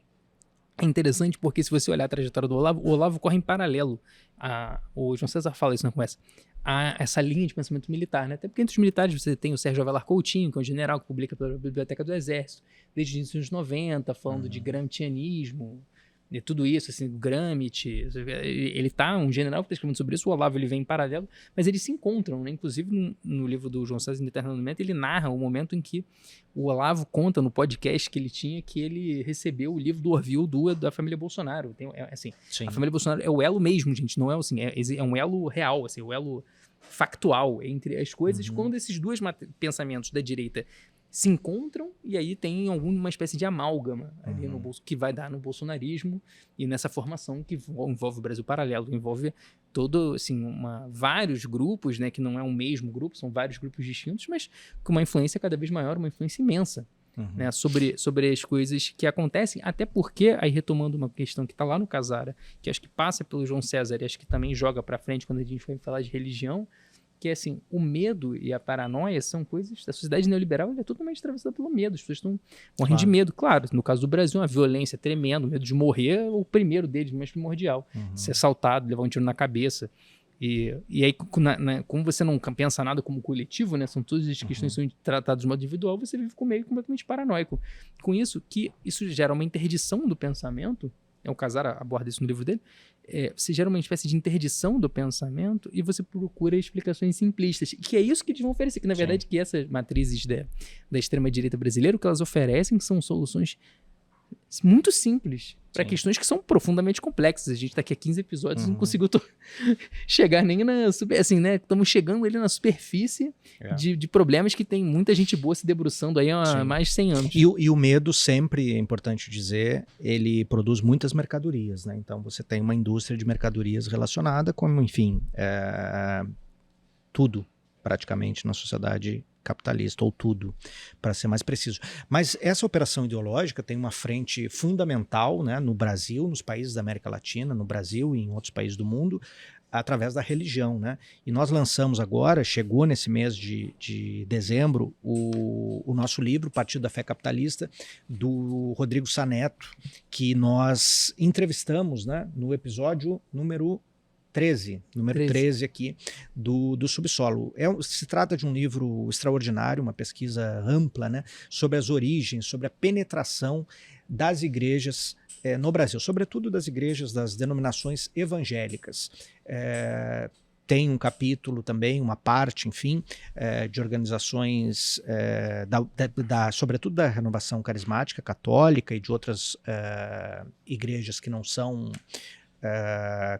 é interessante porque, se você olhar a trajetória do Olavo, o Olavo corre em paralelo o João César fala isso na conversa, a essa linha de pensamento militar, né? Até porque entre os militares você tem o Sérgio Avelar Coutinho, que é um general que publica pela Biblioteca do Exército, desde os anos 90, falando de gramscianismo, de tudo isso, assim, Gramsci, ele tá, um general que está escrevendo sobre isso, o Olavo ele vem em paralelo, mas eles se encontram, né? Inclusive no livro do João César, Em Determinado Momento, ele narra o momento em que o Olavo conta no podcast que ele tinha que ele recebeu o livro do Orville da família Bolsonaro. Assim, a família Bolsonaro é o elo mesmo, gente, não é assim, é um elo real, assim, o elo factual entre as coisas, quando esses dois pensamentos da direita se encontram, e aí tem alguma espécie de amálgama ali que vai dar no bolsonarismo e nessa formação que envolve o Brasil Paralelo, envolve todo, assim, vários grupos, né, que não é um mesmo grupo, são vários grupos distintos, mas com uma influência cada vez maior, uma influência imensa, né, sobre as coisas que acontecem, até porque, aí retomando uma questão que está lá no Casara, que acho que passa pelo João César e acho que também joga para frente quando a gente vai falar de religião, que é assim, o medo e a paranoia são coisas, a sociedade neoliberal é totalmente atravessada pelo medo, as pessoas estão morrendo de medo, claro, no caso do Brasil, uma violência tremenda, o medo de morrer é o primeiro deles, mais primordial, ser assaltado, levar um tiro na cabeça, e aí como você não pensa nada como coletivo, né, são todas as questões que são tratadas de modo individual, você vive com meio completamente paranoico, com isso gera uma interdição do pensamento, o Casara aborda isso no livro dele, você gera uma espécie de interdição do pensamento e você procura explicações simplistas, que é isso que eles vão oferecer, que na verdade que essas matrizes da extrema-direita brasileira, o que elas oferecem são soluções muito simples para questões que são profundamente complexas. A gente está aqui há 15 episódios e não conseguiu chegar nem na assim, né? Estamos chegando ali na superfície de problemas que tem muita gente boa se debruçando aí há mais de 100 anos. E o medo sempre, é importante dizer, ele produz muitas mercadorias, né? Então você tem uma indústria de mercadorias relacionada com, enfim, tudo praticamente na sociedade capitalista, ou tudo, para ser mais preciso. Mas essa operação ideológica tem uma frente fundamental, né, no Brasil, nos países da América Latina, no Brasil e em outros países do mundo, através da religião, né? E nós lançamos agora, chegou nesse mês de dezembro, o nosso livro, Partido da Fé Capitalista, do Rodrigo Saneto, que nós entrevistamos, né, no episódio número 13 aqui do Subsolo. Se trata de um livro extraordinário, uma pesquisa ampla, né, sobre as origens, sobre a penetração das igrejas no Brasil, sobretudo das igrejas das denominações evangélicas. Tem um capítulo também, uma parte, enfim, de organizações, sobretudo da Renovação Carismática Católica e de outras igrejas que não são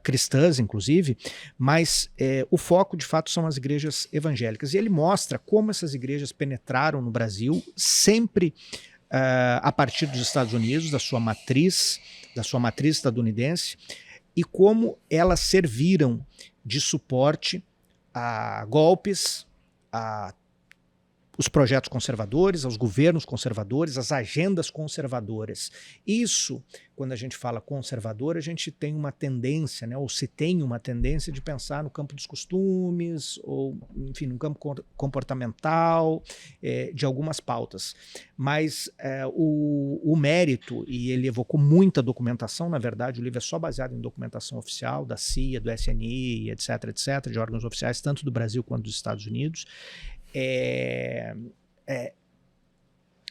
cristãs, inclusive, mas o foco de fato são as igrejas evangélicas, e ele mostra como essas igrejas penetraram no Brasil sempre a partir dos Estados Unidos, da sua matriz estadunidense, e como elas serviram de suporte a golpes, a os projetos conservadores, aos governos conservadores, às agendas conservadoras. Isso, quando a gente fala conservador, a gente tem uma tendência, né, ou se tem uma tendência de pensar no campo dos costumes, ou, enfim, no campo comportamental, de algumas pautas. Mas o mérito, e ele evocou muita documentação, na verdade, o livro é só baseado em documentação oficial da CIA, do SNI, etc., de órgãos oficiais, tanto do Brasil quanto dos Estados Unidos.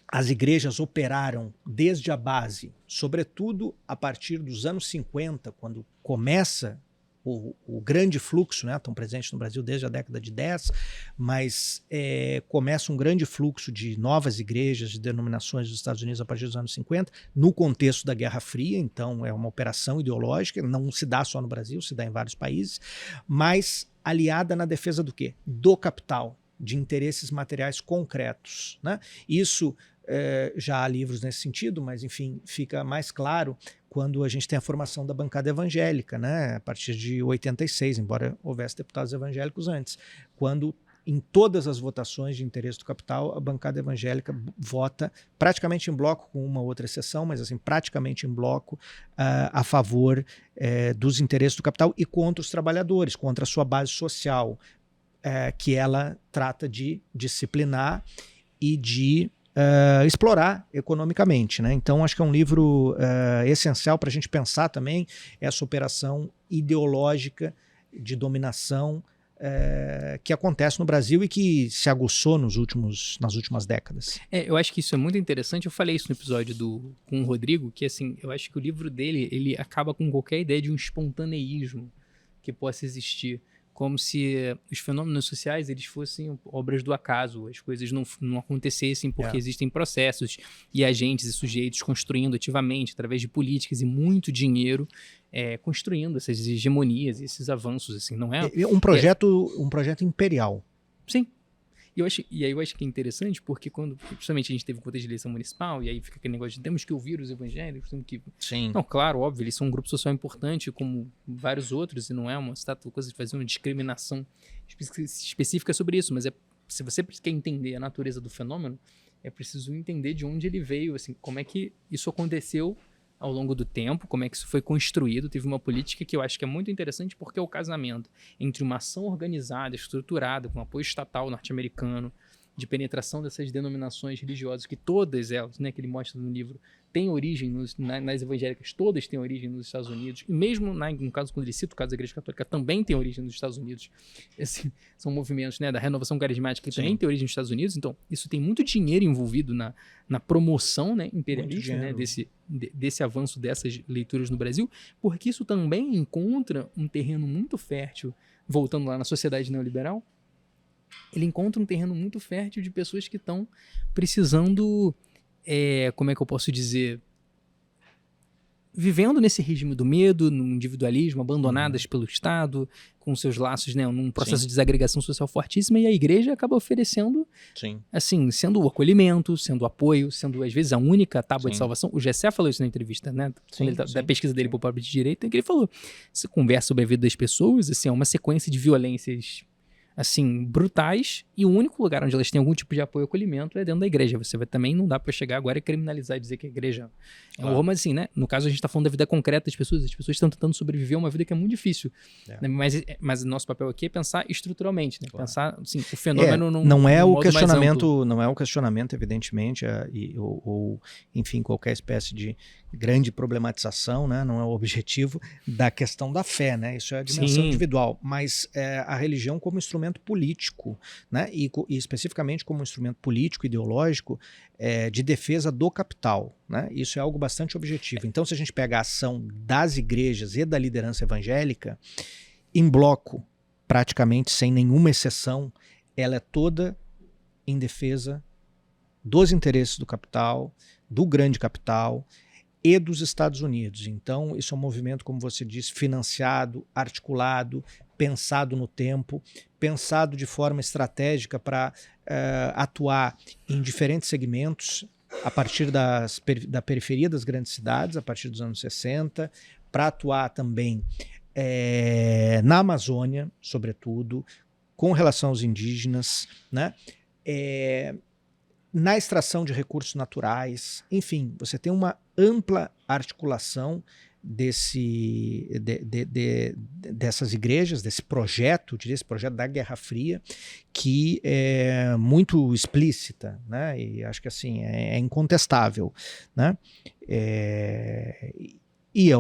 As igrejas operaram desde a base, sobretudo a partir dos anos 50, quando começa o grande fluxo, né, estão presentes no Brasil desde a década de 10, mas começa um grande fluxo de novas igrejas, de denominações dos Estados Unidos a partir dos anos 50, no contexto da Guerra Fria, então é uma operação ideológica, não se dá só no Brasil, se dá em vários países, mas aliada na defesa do quê? Do capital, de interesses materiais concretos, né? Isso já há livros nesse sentido, mas enfim, fica mais claro quando a gente tem a formação da bancada evangélica, né? A partir de 86, embora houvesse deputados evangélicos antes, quando em todas as votações de interesse do capital, a bancada evangélica vota praticamente em bloco, com uma outra exceção, mas assim, praticamente em bloco, a favor dos interesses do capital e contra os trabalhadores, contra a sua base social, que ela trata de disciplinar e de explorar economicamente, né? Então acho que é um livro essencial para a gente pensar também essa operação ideológica de dominação que acontece no Brasil e que se aguçou nas últimas décadas. Eu acho que isso é muito interessante. Eu falei isso no episódio com o Rodrigo, que assim, eu acho que o livro dele, ele acaba com qualquer ideia de um espontaneísmo que possa existir. Como se os fenômenos sociais eles fossem obras do acaso, as coisas não acontecessem porque existem processos e agentes e sujeitos construindo ativamente, através de políticas e muito dinheiro, construindo essas hegemonias e esses avanços. Assim, não é um projeto imperial. Sim. E aí eu acho que é interessante porque quando, principalmente, a gente teve um contexto de eleição municipal, e aí fica aquele negócio de temos que ouvir os evangélicos, temos que... Sim. Não, claro, óbvio, eles são um grupo social importante, como vários outros, e não é uma coisa de fazer uma discriminação específica sobre isso, mas se você quer entender a natureza do fenômeno, é preciso entender de onde ele veio, assim, como é que isso aconteceu ao longo do tempo, como é que isso foi construído. Teve uma política que eu acho que é muito interessante porque é o casamento entre uma ação organizada, estruturada, com apoio estatal norte-americano, de penetração dessas denominações religiosas, que todas elas, né, que ele mostra no livro, têm origem nas evangélicas, todas têm origem nos Estados Unidos, e mesmo no caso, quando ele cita o caso da Igreja Católica, também tem origem nos Estados Unidos. São movimentos, né, da renovação carismática que também tem origem nos Estados Unidos. Então, isso tem muito dinheiro envolvido na promoção, né, imperialista, né, desse avanço dessas leituras no Brasil, porque isso também encontra um terreno muito fértil, voltando lá na sociedade neoliberal, ele encontra um terreno muito fértil de pessoas que estão precisando, como é que eu posso dizer, vivendo nesse regime do medo, no individualismo, abandonadas pelo Estado, com seus laços, né, num processo de desagregação social fortíssima, e a igreja acaba oferecendo, assim, sendo o acolhimento, sendo o apoio, sendo às vezes a única tábua de salvação. O Gessé falou isso na entrevista, né, da pesquisa dele por pobre de direita, em que ele falou, você conversa sobre a vida das pessoas, assim, é uma sequência de violências assim, brutais, e o único lugar onde elas têm algum tipo de apoio e acolhimento é dentro da igreja. Você vai também, não dá pra chegar agora e criminalizar e dizer que a igreja é um horror, mas assim, né, no caso a gente tá falando da vida concreta das pessoas, as pessoas estão tentando sobreviver a uma vida que é muito difícil, né? Mas o nosso papel aqui é pensar estruturalmente, né? Pensar, assim, o fenômeno não é o questionamento, não é o questionamento, evidentemente, ou enfim, qualquer espécie de grande problematização, né? Não é o objetivo da questão da fé, né? Isso é a dimensão individual, mas a religião como instrumento político, né? E especificamente como instrumento político, ideológico, de defesa do capital, né? Isso é algo bastante objetivo. Então, se a gente pega a ação das igrejas e da liderança evangélica, em bloco, praticamente sem nenhuma exceção, ela é toda em defesa dos interesses do capital, do grande capital e dos Estados Unidos. Então, isso é um movimento, como você disse, financiado, articulado, pensado no tempo, pensado de forma estratégica para atuar em diferentes segmentos, a partir da periferia das grandes cidades, a partir dos anos 60, para atuar também na Amazônia, sobretudo, com relação aos indígenas, né? Na extração de recursos naturais, enfim, você tem uma ampla articulação dessas igrejas, desse projeto da Guerra Fria, que é muito explícita, né? E acho que assim é incontestável, né? E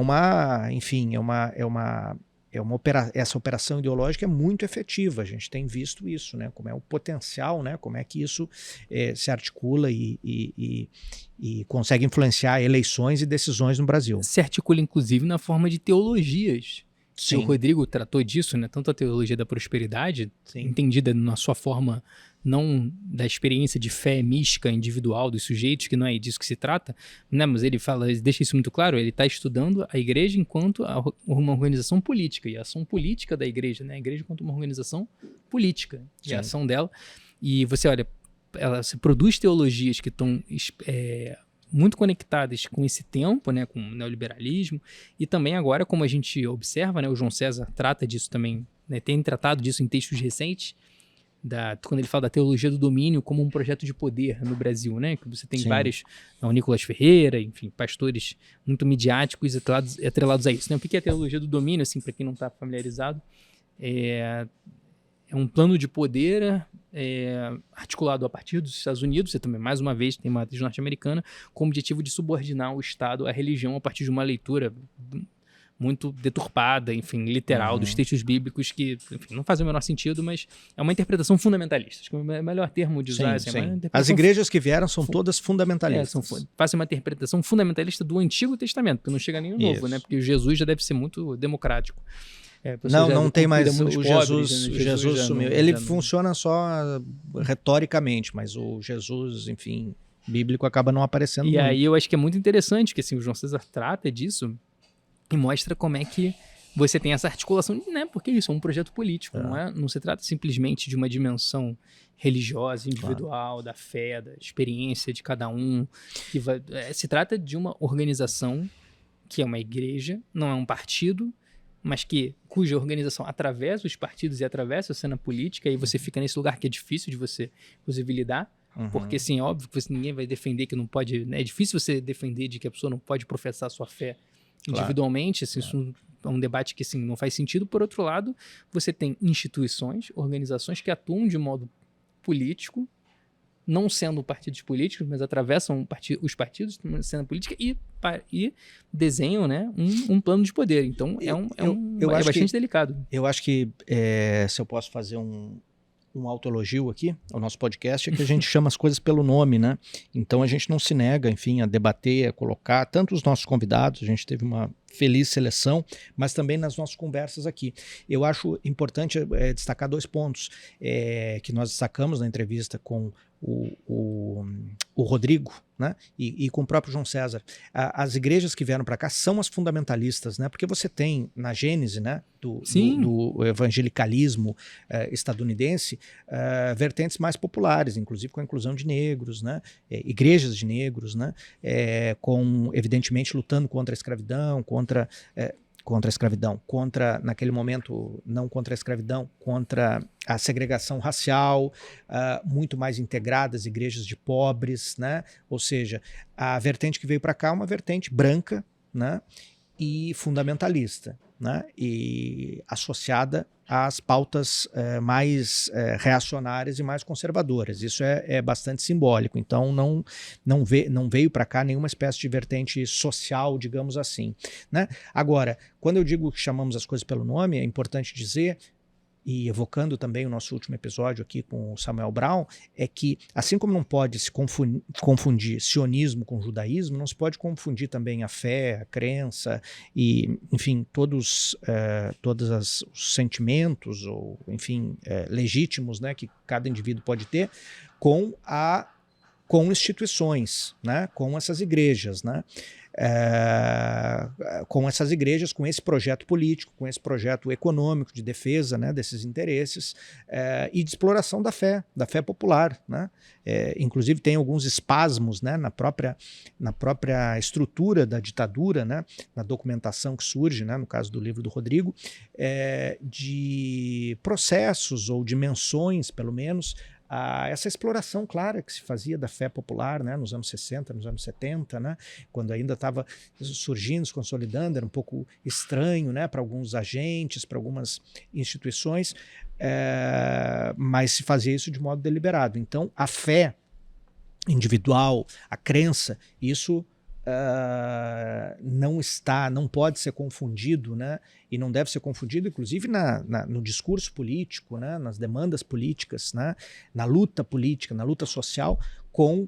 essa operação ideológica é muito efetiva. A gente tem visto isso, né? Como é o potencial, né? Como é que isso se articula e consegue influenciar eleições e decisões no Brasil. Se articula, inclusive, na forma de teologias que o Rodrigo tratou disso, né? Tanto a teologia da prosperidade, entendida na sua forma não da experiência de fé mística individual dos sujeitos, que não é disso que se trata, né? Mas ele fala, ele deixa isso muito claro, ele está estudando a igreja enquanto uma organização política, e a ação política da igreja, né? A igreja enquanto uma organização política, e a ação dela. E você olha, ela se produz teologias que estão muito conectadas com esse tempo, né, com o neoliberalismo, e também agora, como a gente observa, né, o João César trata disso também, né, tem tratado disso em textos recentes, quando ele fala da teologia do domínio como um projeto de poder no Brasil, né, que você tem vários, o Nicolas Ferreira, enfim, pastores muito midiáticos atrelados a isso. Né? O que é a teologia do domínio, assim, para quem não está familiarizado? É um plano de poder articulado a partir dos Estados Unidos, você também, mais uma vez, tem uma matriz norte-americana, com o objetivo de subordinar o Estado à religião a partir de uma leitura muito deturpada, enfim, literal, dos textos bíblicos que, enfim, não fazem o menor sentido, mas é uma interpretação fundamentalista. Acho que é o melhor termo de usar. As igrejas que vieram são todas fundamentalistas. Fazem uma interpretação fundamentalista do Antigo Testamento, que não chega nem no Novo, né? Porque Jesus já deve ser muito democrático. Não tem mais o Jesus sumiu. Ele funciona só retoricamente, mas o Jesus, enfim, bíblico acaba não aparecendo. E aí eu acho que é muito interessante que assim, o João César trata disso e mostra como é que você tem essa articulação, né? Porque isso é um projeto político, não se trata simplesmente de uma dimensão religiosa, individual, da fé, da experiência de cada um. Se trata de uma organização que é uma igreja, não é um partido, mas cuja organização atravessa os partidos e atravessa a cena política, e você fica nesse lugar que é difícil de você, inclusive, lidar, porque, assim, é óbvio que ninguém vai defender que não pode, né? É difícil você defender de que a pessoa não pode professar a sua fé individualmente, assim, isso é um debate que, assim, não faz sentido. Por outro lado, você tem instituições, organizações que atuam de modo político, não sendo partidos políticos, mas atravessam os partidos na cena política e desenham, né, um plano de poder. Então, é bastante delicado. Eu acho que, se eu posso fazer um autoelogio aqui, o nosso podcast, é que a gente chama as coisas pelo nome, né? Então a gente não se nega, enfim, a debater, a colocar, tanto os nossos convidados, a gente teve uma feliz seleção, mas também nas nossas conversas aqui. Eu acho importante destacar 2 pontos que nós destacamos na entrevista com o Rodrigo, né? E com o próprio João César. As igrejas que vieram para cá são as fundamentalistas, né? Porque você tem na gênese, né, do evangelicalismo estadunidense vertentes mais populares, inclusive com a inclusão de negros, né? Igrejas de negros, né? Evidentemente lutando contra a escravidão, contra a escravidão, naquele momento, não contra a escravidão, contra a segregação racial, muito mais integradas, igrejas de pobres, né? Ou seja, a vertente que veio para cá é uma vertente branca, né? E fundamentalista, né? E associada às pautas mais reacionárias e mais conservadoras. Isso é bastante simbólico. Então não veio para cá nenhuma espécie de vertente social, digamos assim, né? Agora, quando eu digo que chamamos as coisas pelo nome, é importante dizer, e evocando também o nosso último episódio aqui com o Samuel Brown, é que assim como não pode se confundir sionismo com judaísmo, não se pode confundir também a fé, a crença e, enfim, todos os sentimentos ou, enfim, legítimos, né, que cada indivíduo pode ter com instituições, né, com essas igrejas, né, com essas igrejas, com esse projeto político, com esse projeto econômico de defesa, né, desses interesses e de exploração da fé popular, né? Inclusive tem alguns espasmos, né, na própria estrutura da ditadura, né, na documentação que surge, né, no caso do livro do Rodrigo, de processos ou de menções, pelo menos, a essa exploração clara que se fazia da fé popular, né, nos anos 60, nos anos 70, né, quando ainda estava surgindo, se consolidando, era um pouco estranho, né, para alguns agentes, para algumas instituições, mas se fazia isso de modo deliberado. Então, a fé individual, a crença, isso não pode ser confundido, né? E não deve ser confundido, inclusive no discurso político, né? Nas demandas políticas, né? Na luta política, na luta social, com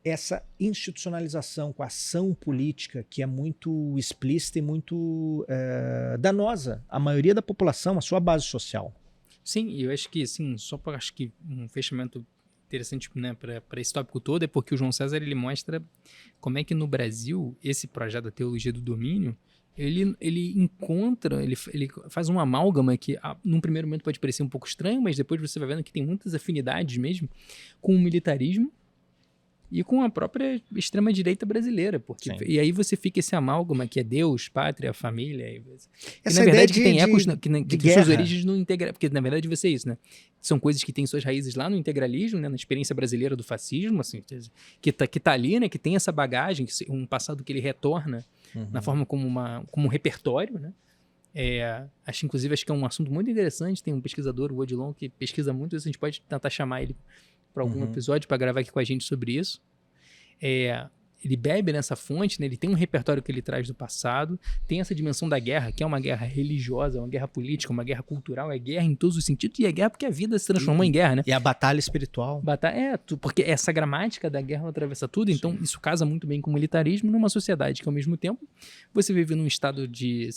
essa institucionalização com a ação política que é muito explícita e muito danosa à maioria da população, à sua base social. Sim, e eu acho que, assim, acho que um fechamento interessante, né, para esse tópico todo é porque o João César ele mostra como é que no Brasil esse projeto da teologia do domínio ele encontra, ele faz uma amálgama que num primeiro momento pode parecer um pouco estranho, mas depois você vai vendo que tem muitas afinidades mesmo com o militarismo e com a própria extrema-direita brasileira, porque e aí você fica esse amálgama que é Deus, pátria, família, e na verdade que tem ecos que tem suas origens no integralismo, porque na verdade vai ser isso, né? São coisas que têm suas raízes lá no integralismo, né? Na experiência brasileira do fascismo, assim, que tá ali, né? Que tem essa bagagem, um passado que ele retorna na forma como um repertório, né? Acho que é um assunto muito interessante. Tem um pesquisador, o Odilon, que pesquisa muito isso. A gente pode tentar chamar ele para algum episódio para gravar aqui com a gente sobre isso. Ele bebe nessa fonte, né? Ele tem um repertório que ele traz do passado, tem essa dimensão da guerra, que é uma guerra religiosa, uma guerra política, uma guerra cultural, é guerra em todos os sentidos, e é guerra porque a vida se transformou em guerra, né? E a batalha espiritual. Porque essa gramática da guerra atravessa tudo, então isso casa muito bem com o militarismo numa sociedade que, ao mesmo tempo, você vive num estado de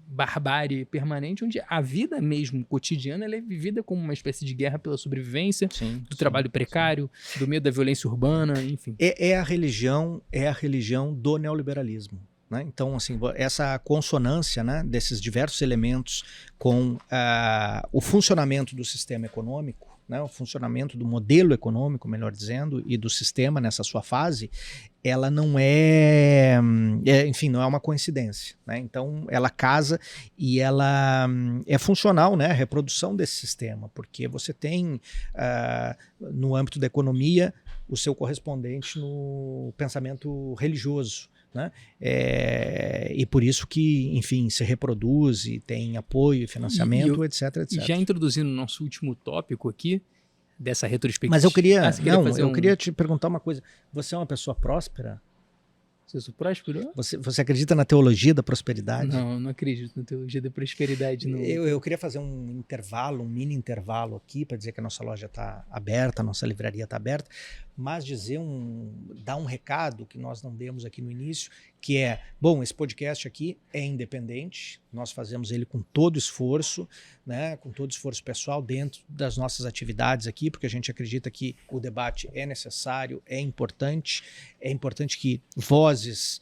barbárie permanente, onde a vida mesmo cotidiana ela é vivida como uma espécie de guerra pela sobrevivência, do trabalho precário, do medo da violência urbana, enfim. É a religião do neoliberalismo. Né? Então, assim, essa consonância, né, desses diversos elementos com o funcionamento do sistema econômico, né, o funcionamento do modelo econômico, melhor dizendo, e do sistema nessa sua fase, ela não enfim, não é uma coincidência. Né? Então, ela casa e ela é funcional, né, a reprodução desse sistema, porque você tem, no âmbito da economia, o seu correspondente no pensamento religioso. Né? E por isso que, enfim, se reproduz e tem apoio, financiamento, etc, etc. E já introduzindo o nosso último tópico aqui, dessa retrospectiva... Mas eu queria te perguntar uma coisa. Você é uma pessoa próspera? Você sou próspero? Você acredita na teologia da prosperidade? Não acredito na teologia da prosperidade. Não. Eu queria fazer um mini intervalo aqui para dizer que a nossa loja está aberta, a nossa livraria está aberta, mas dar um recado que nós não demos aqui no início, que esse podcast aqui é independente, nós fazemos ele com todo esforço, né, com todo esforço pessoal dentro das nossas atividades aqui, porque a gente acredita que o debate é necessário, é importante que vozes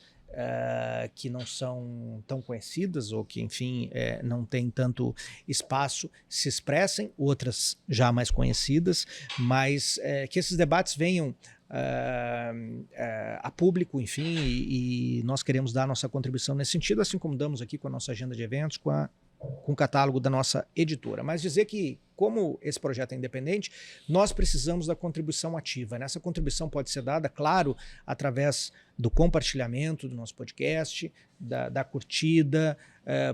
que não são tão conhecidas ou que, enfim, não têm tanto espaço se expressem, outras já mais conhecidas, mas que esses debates venham a público, enfim, e nós queremos dar a nossa contribuição nesse sentido, assim como damos aqui com a nossa agenda de eventos, com o catálogo da nossa editora. Mas dizer que, como esse projeto é independente, nós precisamos da contribuição ativa. Essa contribuição pode ser dada, claro, através do compartilhamento do nosso podcast, da curtida,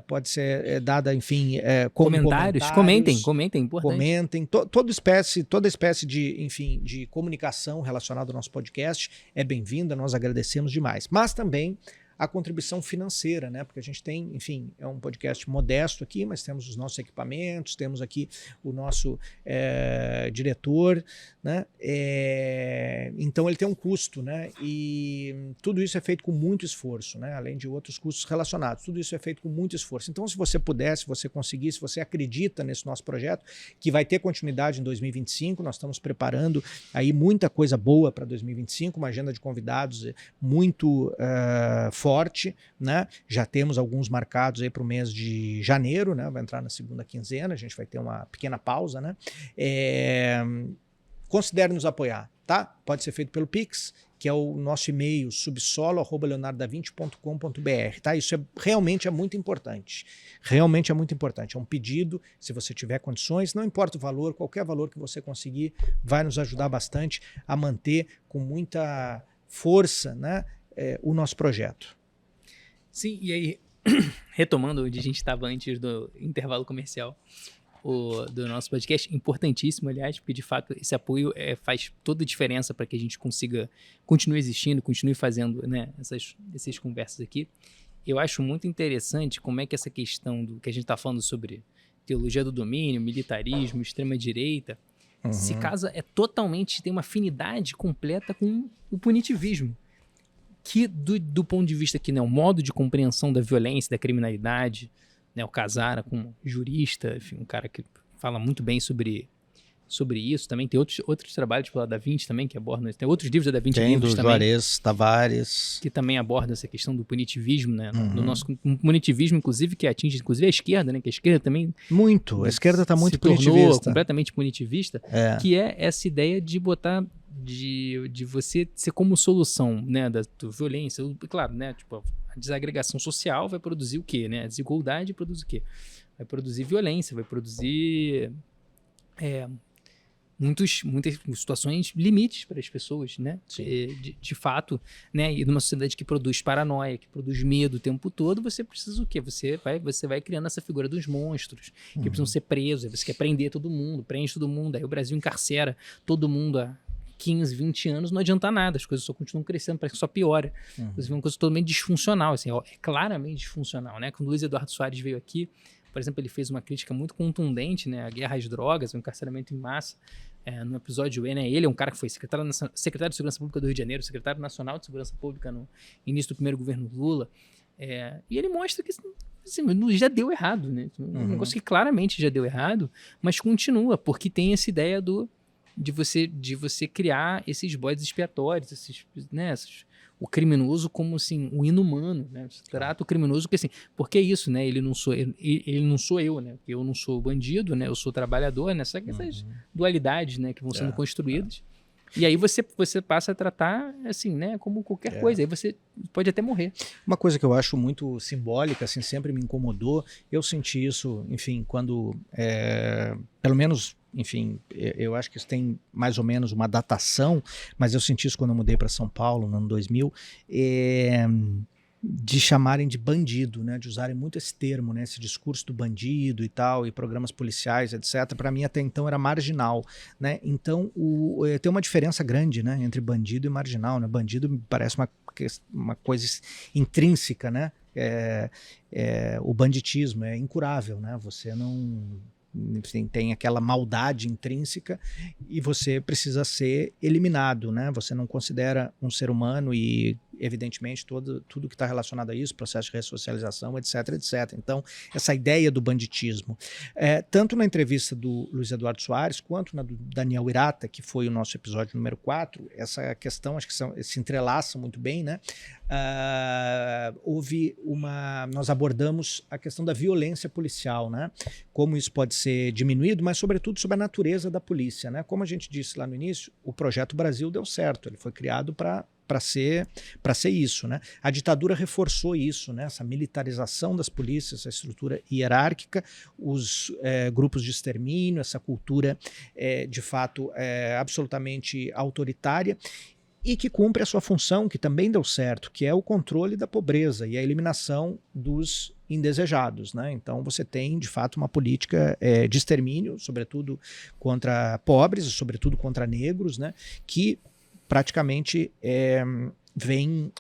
pode ser dada, enfim, comentários. Comentem, importante. Comentem, toda espécie de, enfim, de comunicação relacionada ao nosso podcast é bem-vinda, nós agradecemos demais. Mas também a contribuição financeira, né? Porque a gente tem, enfim, é um podcast modesto aqui, mas temos os nossos equipamentos, temos aqui o nosso diretor, né? Então ele tem um custo, né? E tudo isso é feito com muito esforço, né? Além de outros custos relacionados, tudo isso é feito com muito esforço. Então, se você puder, se você conseguir, se você acredita nesse nosso projeto, que vai ter continuidade em 2025, nós estamos preparando aí muita coisa boa para 2025, uma agenda de convidados muito forte, né? Já temos alguns marcados aí para o mês de janeiro, né? Vai entrar na segunda quinzena, a gente vai ter uma pequena pausa, né? Considere nos apoiar, tá? Pode ser feito pelo Pix, que é o nosso e-mail subsolo@leonardodavinci.com.br, tá? Isso realmente é muito importante. Realmente é muito importante. É um pedido, se você tiver condições, não importa o valor, qualquer valor que você conseguir, vai nos ajudar bastante a manter com muita força, né? O nosso projeto. Sim, e aí, retomando onde a gente estava antes do intervalo comercial do nosso podcast, importantíssimo, aliás, porque de fato esse apoio faz toda a diferença para que a gente continue existindo, continue fazendo, né, essas conversas aqui. Eu acho muito interessante como é que essa questão do que a gente está falando sobre teologia do domínio, militarismo, extrema-direita, se casa totalmente, tem uma afinidade completa com o punitivismo. Que do ponto de vista que, né, o modo de compreensão da violência, da criminalidade, né, o Cassara como jurista, enfim, um cara que fala muito bem sobre isso. Também tem outros trabalhos pela Da Vinci também que abordam isso. Tem outros livros da Da Vinci. Tem do Juarez Tavares. Que também abordam essa questão do punitivismo, né? No nosso punitivismo, inclusive, que atinge inclusive a esquerda, né? Que a esquerda também... Muito. A esquerda está muito punitivista. Se tornou completamente punitivista. Que é essa ideia de botar... De você ser como solução, né? Da violência. Claro, né? Tipo, a desagregação social vai produzir o quê, né? A desigualdade produz o quê? Vai produzir violência, vai produzir... muitas situações limites para as pessoas, né? De fato, né? E numa sociedade que produz paranoia, que produz medo o tempo todo, você precisa o quê? Você vai criando essa figura dos monstros, que precisam ser presos, aí você quer prender todo mundo, prende todo mundo, aí o Brasil encarcera todo mundo há 15, 20 anos, não adianta nada, as coisas só continuam crescendo, parece que só piora. Inclusive, é uma coisa totalmente disfuncional, assim, é claramente disfuncional, né? Quando o Luiz Eduardo Soares veio aqui, por exemplo, ele fez uma crítica muito contundente, né, à guerra às drogas, ao encarceramento em massa. No episódio E, né, ele é um cara que foi secretário de Segurança Pública do Rio de Janeiro, secretário nacional de Segurança Pública no início do primeiro governo Lula. E ele mostra que assim, já deu errado, né? Um negócio que claramente já deu errado, mas continua, porque tem essa ideia de você criar esses bodes expiatórios, o criminoso como assim, o inumano, né? Você trata o criminoso que assim, porque é isso, né? Ele não sou eu, né? Eu não sou bandido, né? Eu sou trabalhador, né? Só que essas dualidades, né, que vão sendo construídas. E aí você passa a tratar assim, né, como qualquer coisa. Aí você pode até morrer. Uma coisa que eu acho muito simbólica, assim, sempre me incomodou. Eu senti isso, enfim, quando, pelo menos, enfim, eu acho que isso tem mais ou menos uma datação, mas eu senti isso quando eu mudei para São Paulo, no ano 2000, de chamarem de bandido, né, de usarem muito esse termo, né, esse discurso do bandido e tal, e programas policiais, etc. Para mim até então era marginal, né? Então tem uma diferença grande, né, entre bandido e marginal, né? Bandido me parece uma coisa intrínseca, né? O banditismo é incurável, né? Você não tem aquela maldade intrínseca e você precisa ser eliminado, né? Você não considera um ser humano e, evidentemente, tudo que está relacionado a isso, processo de ressocialização, etc, etc. Então, essa ideia do banditismo, tanto na entrevista do Luiz Eduardo Soares, quanto na do Daniel Irata, que foi o nosso episódio número 4, essa questão, acho que se entrelaçam muito bem, né? Nós abordamos a questão da violência policial, né? Como isso pode ser diminuído, mas sobretudo sobre a natureza da polícia, né? Como a gente disse lá no início, o Projeto Brasil deu certo, ele foi criado para ser isso, né? A ditadura reforçou isso, né? Essa militarização das polícias, essa estrutura hierárquica, os grupos de extermínio, essa cultura de fato absolutamente autoritária, e que cumpre a sua função, que também deu certo, que é o controle da pobreza e a eliminação dos indesejados, né? Então você tem, de fato, uma política de extermínio, sobretudo contra pobres, sobretudo contra negros, né? Que praticamente vem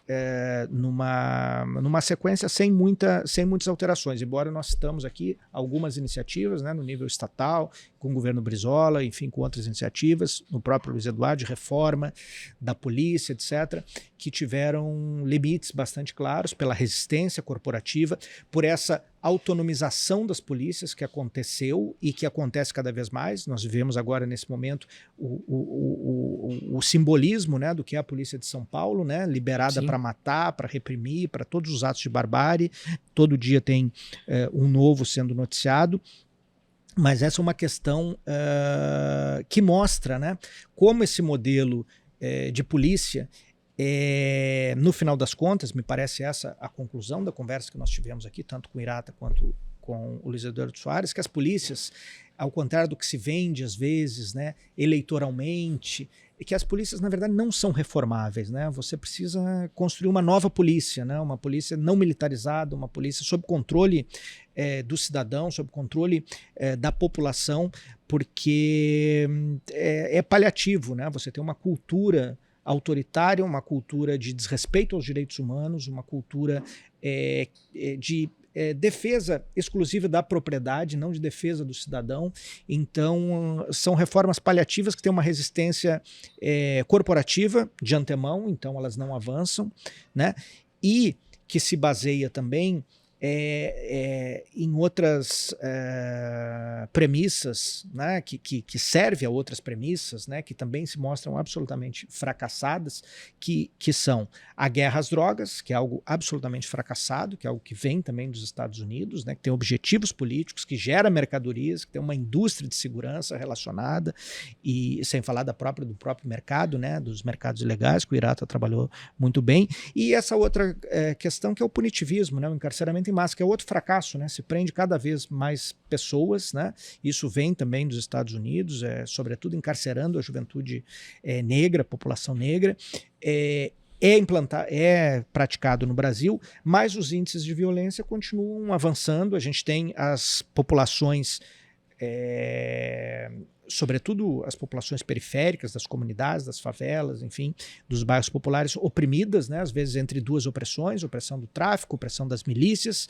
numa sequência sem muitas alterações, embora nós citamos aqui algumas iniciativas, né, no nível estatal, com o governo Brizola, enfim, com outras iniciativas, no próprio Luiz Eduardo, de reforma da polícia, etc., que tiveram limites bastante claros pela resistência corporativa, por essa autonomização das polícias que aconteceu e que acontece cada vez mais. Nós vivemos agora, nesse momento, o simbolismo, né, do que é a polícia de São Paulo, né, liberada para matar, para reprimir, para todos os atos de barbárie. Todo dia tem um novo sendo noticiado. Mas essa é uma questão que mostra, né, como esse modelo de polícia, no final das contas, me parece essa a conclusão da conversa que nós tivemos aqui, tanto com o Irata quanto com o Luiz Eduardo Soares, que as polícias, ao contrário do que se vende às vezes, né, eleitoralmente, é que as polícias, na verdade, não são reformáveis, né? Você precisa construir uma nova polícia, né? Uma polícia não militarizada, uma polícia sob controle do cidadão, sob controle da população, porque é paliativo, né? Você tem uma cultura autoritária, uma cultura de desrespeito aos direitos humanos, uma cultura de defesa exclusiva da propriedade, não de defesa do cidadão. Então, são reformas paliativas que têm uma resistência corporativa de antemão, então elas não avançam, né? E que se baseia também em outras premissas, né, que serve a outras premissas, né, que também se mostram absolutamente fracassadas, que são a guerra às drogas, que é algo absolutamente fracassado, que é algo que vem também dos Estados Unidos, né, que tem objetivos políticos, que gera mercadorias, que tem uma indústria de segurança relacionada, e sem falar do próprio mercado, né, dos mercados ilegais, que o Irata trabalhou muito bem, e essa outra questão que é o punitivismo, né, o encarceramento massa, que é outro fracasso, né? Se prende cada vez mais pessoas, né? Isso vem também dos Estados Unidos, sobretudo encarcerando a juventude negra, a população negra. É praticado no Brasil, mas os índices de violência continuam avançando. A gente tem as populações, sobretudo as populações periféricas das comunidades, das favelas, enfim, dos bairros populares oprimidas, né, às vezes entre duas opressões, opressão do tráfico, opressão das milícias,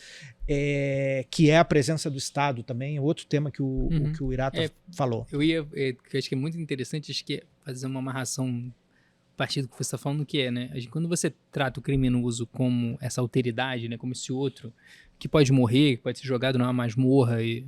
que é a presença do Estado também, é outro tema que o Irata falou. Eu acho que é muito interessante, acho que fazer uma amarração a partir do que você está falando, que né, quando você trata o criminoso como essa alteridade, né, como esse outro, que pode morrer, que pode ser jogado numa masmorra e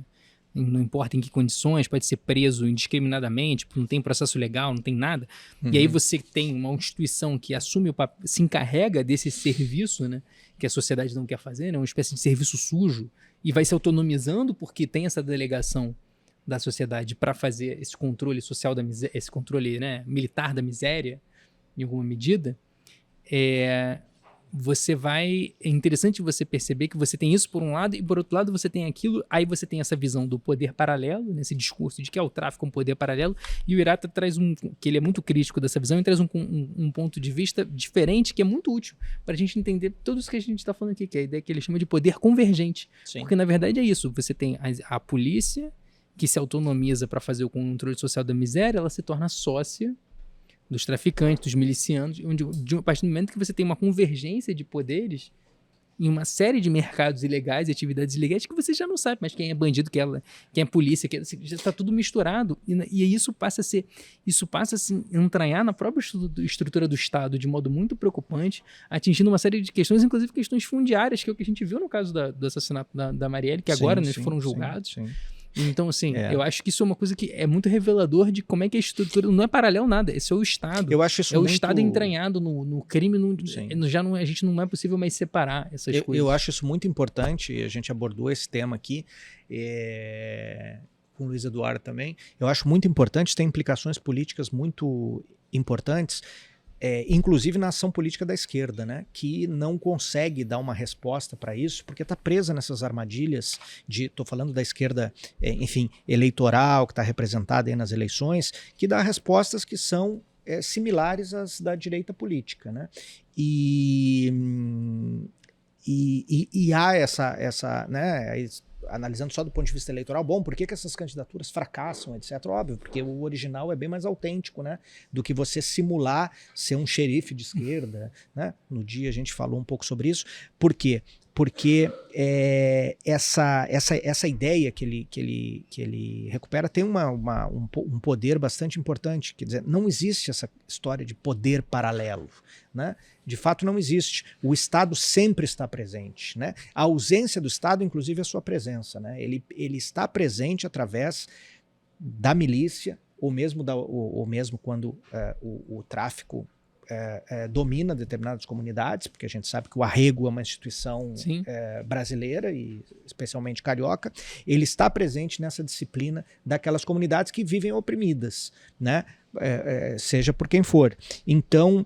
não importa em que condições, pode ser preso indiscriminadamente, não tem processo legal, não tem nada. E aí você tem uma instituição que assume se encarrega desse serviço, né, que a sociedade não quer fazer, né, uma espécie de serviço sujo, e vai se autonomizando porque tem essa delegação da sociedade para fazer esse controle social da miséria, esse controle, né, militar da miséria, em alguma medida. É interessante você perceber que você tem isso por um lado e por outro lado você tem aquilo, aí você tem essa visão do poder paralelo, nesse discurso de que o tráfico é um poder paralelo, e o Irata traz que ele é muito crítico dessa visão e traz um ponto de vista diferente que é muito útil para a gente entender tudo isso que a gente está falando aqui, que é a ideia que ele chama de poder convergente. Sim. Porque na verdade é isso, você tem a polícia que se autonomiza para fazer o controle social da miséria, ela se torna sócia dos traficantes, dos milicianos, a partir do momento que você tem uma convergência de poderes em uma série de mercados ilegais e atividades ilegais que você já não sabe mais quem é bandido, quem é polícia, já está tudo misturado, e isso passa a se entranhar na própria estrutura do Estado de modo muito preocupante, atingindo uma série de questões, inclusive questões fundiárias, que é o que a gente viu no caso do assassinato da Marielle, que agora eles foram julgados. Sim. Então, assim, eu acho que isso é uma coisa que é muito revelador de como é que a estrutura não é paralelo nada, esse é o Estado. Eu acho isso o Estado entranhado no crime, a gente não é possível mais separar essas coisas. Eu acho isso muito importante, a gente abordou esse tema aqui com o Luiz Eduardo também. Eu acho muito importante, tem implicações políticas muito importantes, inclusive na ação política da esquerda, né, que não consegue dar uma resposta para isso, porque está presa nessas armadilhas estou falando da esquerda, enfim, eleitoral, que está representada aí nas eleições, que dá respostas que são similares às da direita política, né, e há essa né, analisando só do ponto de vista eleitoral, bom, por que essas candidaturas fracassam, etc. Óbvio, porque o original é bem mais autêntico, né, do que você simular ser um xerife de esquerda, né? No dia a gente falou um pouco sobre isso. Por quê? Porque essa ideia que ele recupera tem um poder bastante importante. Quer dizer, não existe essa história de poder paralelo, né? De fato não existe. O Estado sempre está presente, né? A ausência do Estado, inclusive, é a sua presença, né? Ele está presente através da milícia, ou mesmo quando o tráfico domina determinadas comunidades, porque a gente sabe que o arrego é uma instituição brasileira e especialmente carioca. Ele está presente nessa disciplina daquelas comunidades que vivem oprimidas, né? Seja por quem for. Então,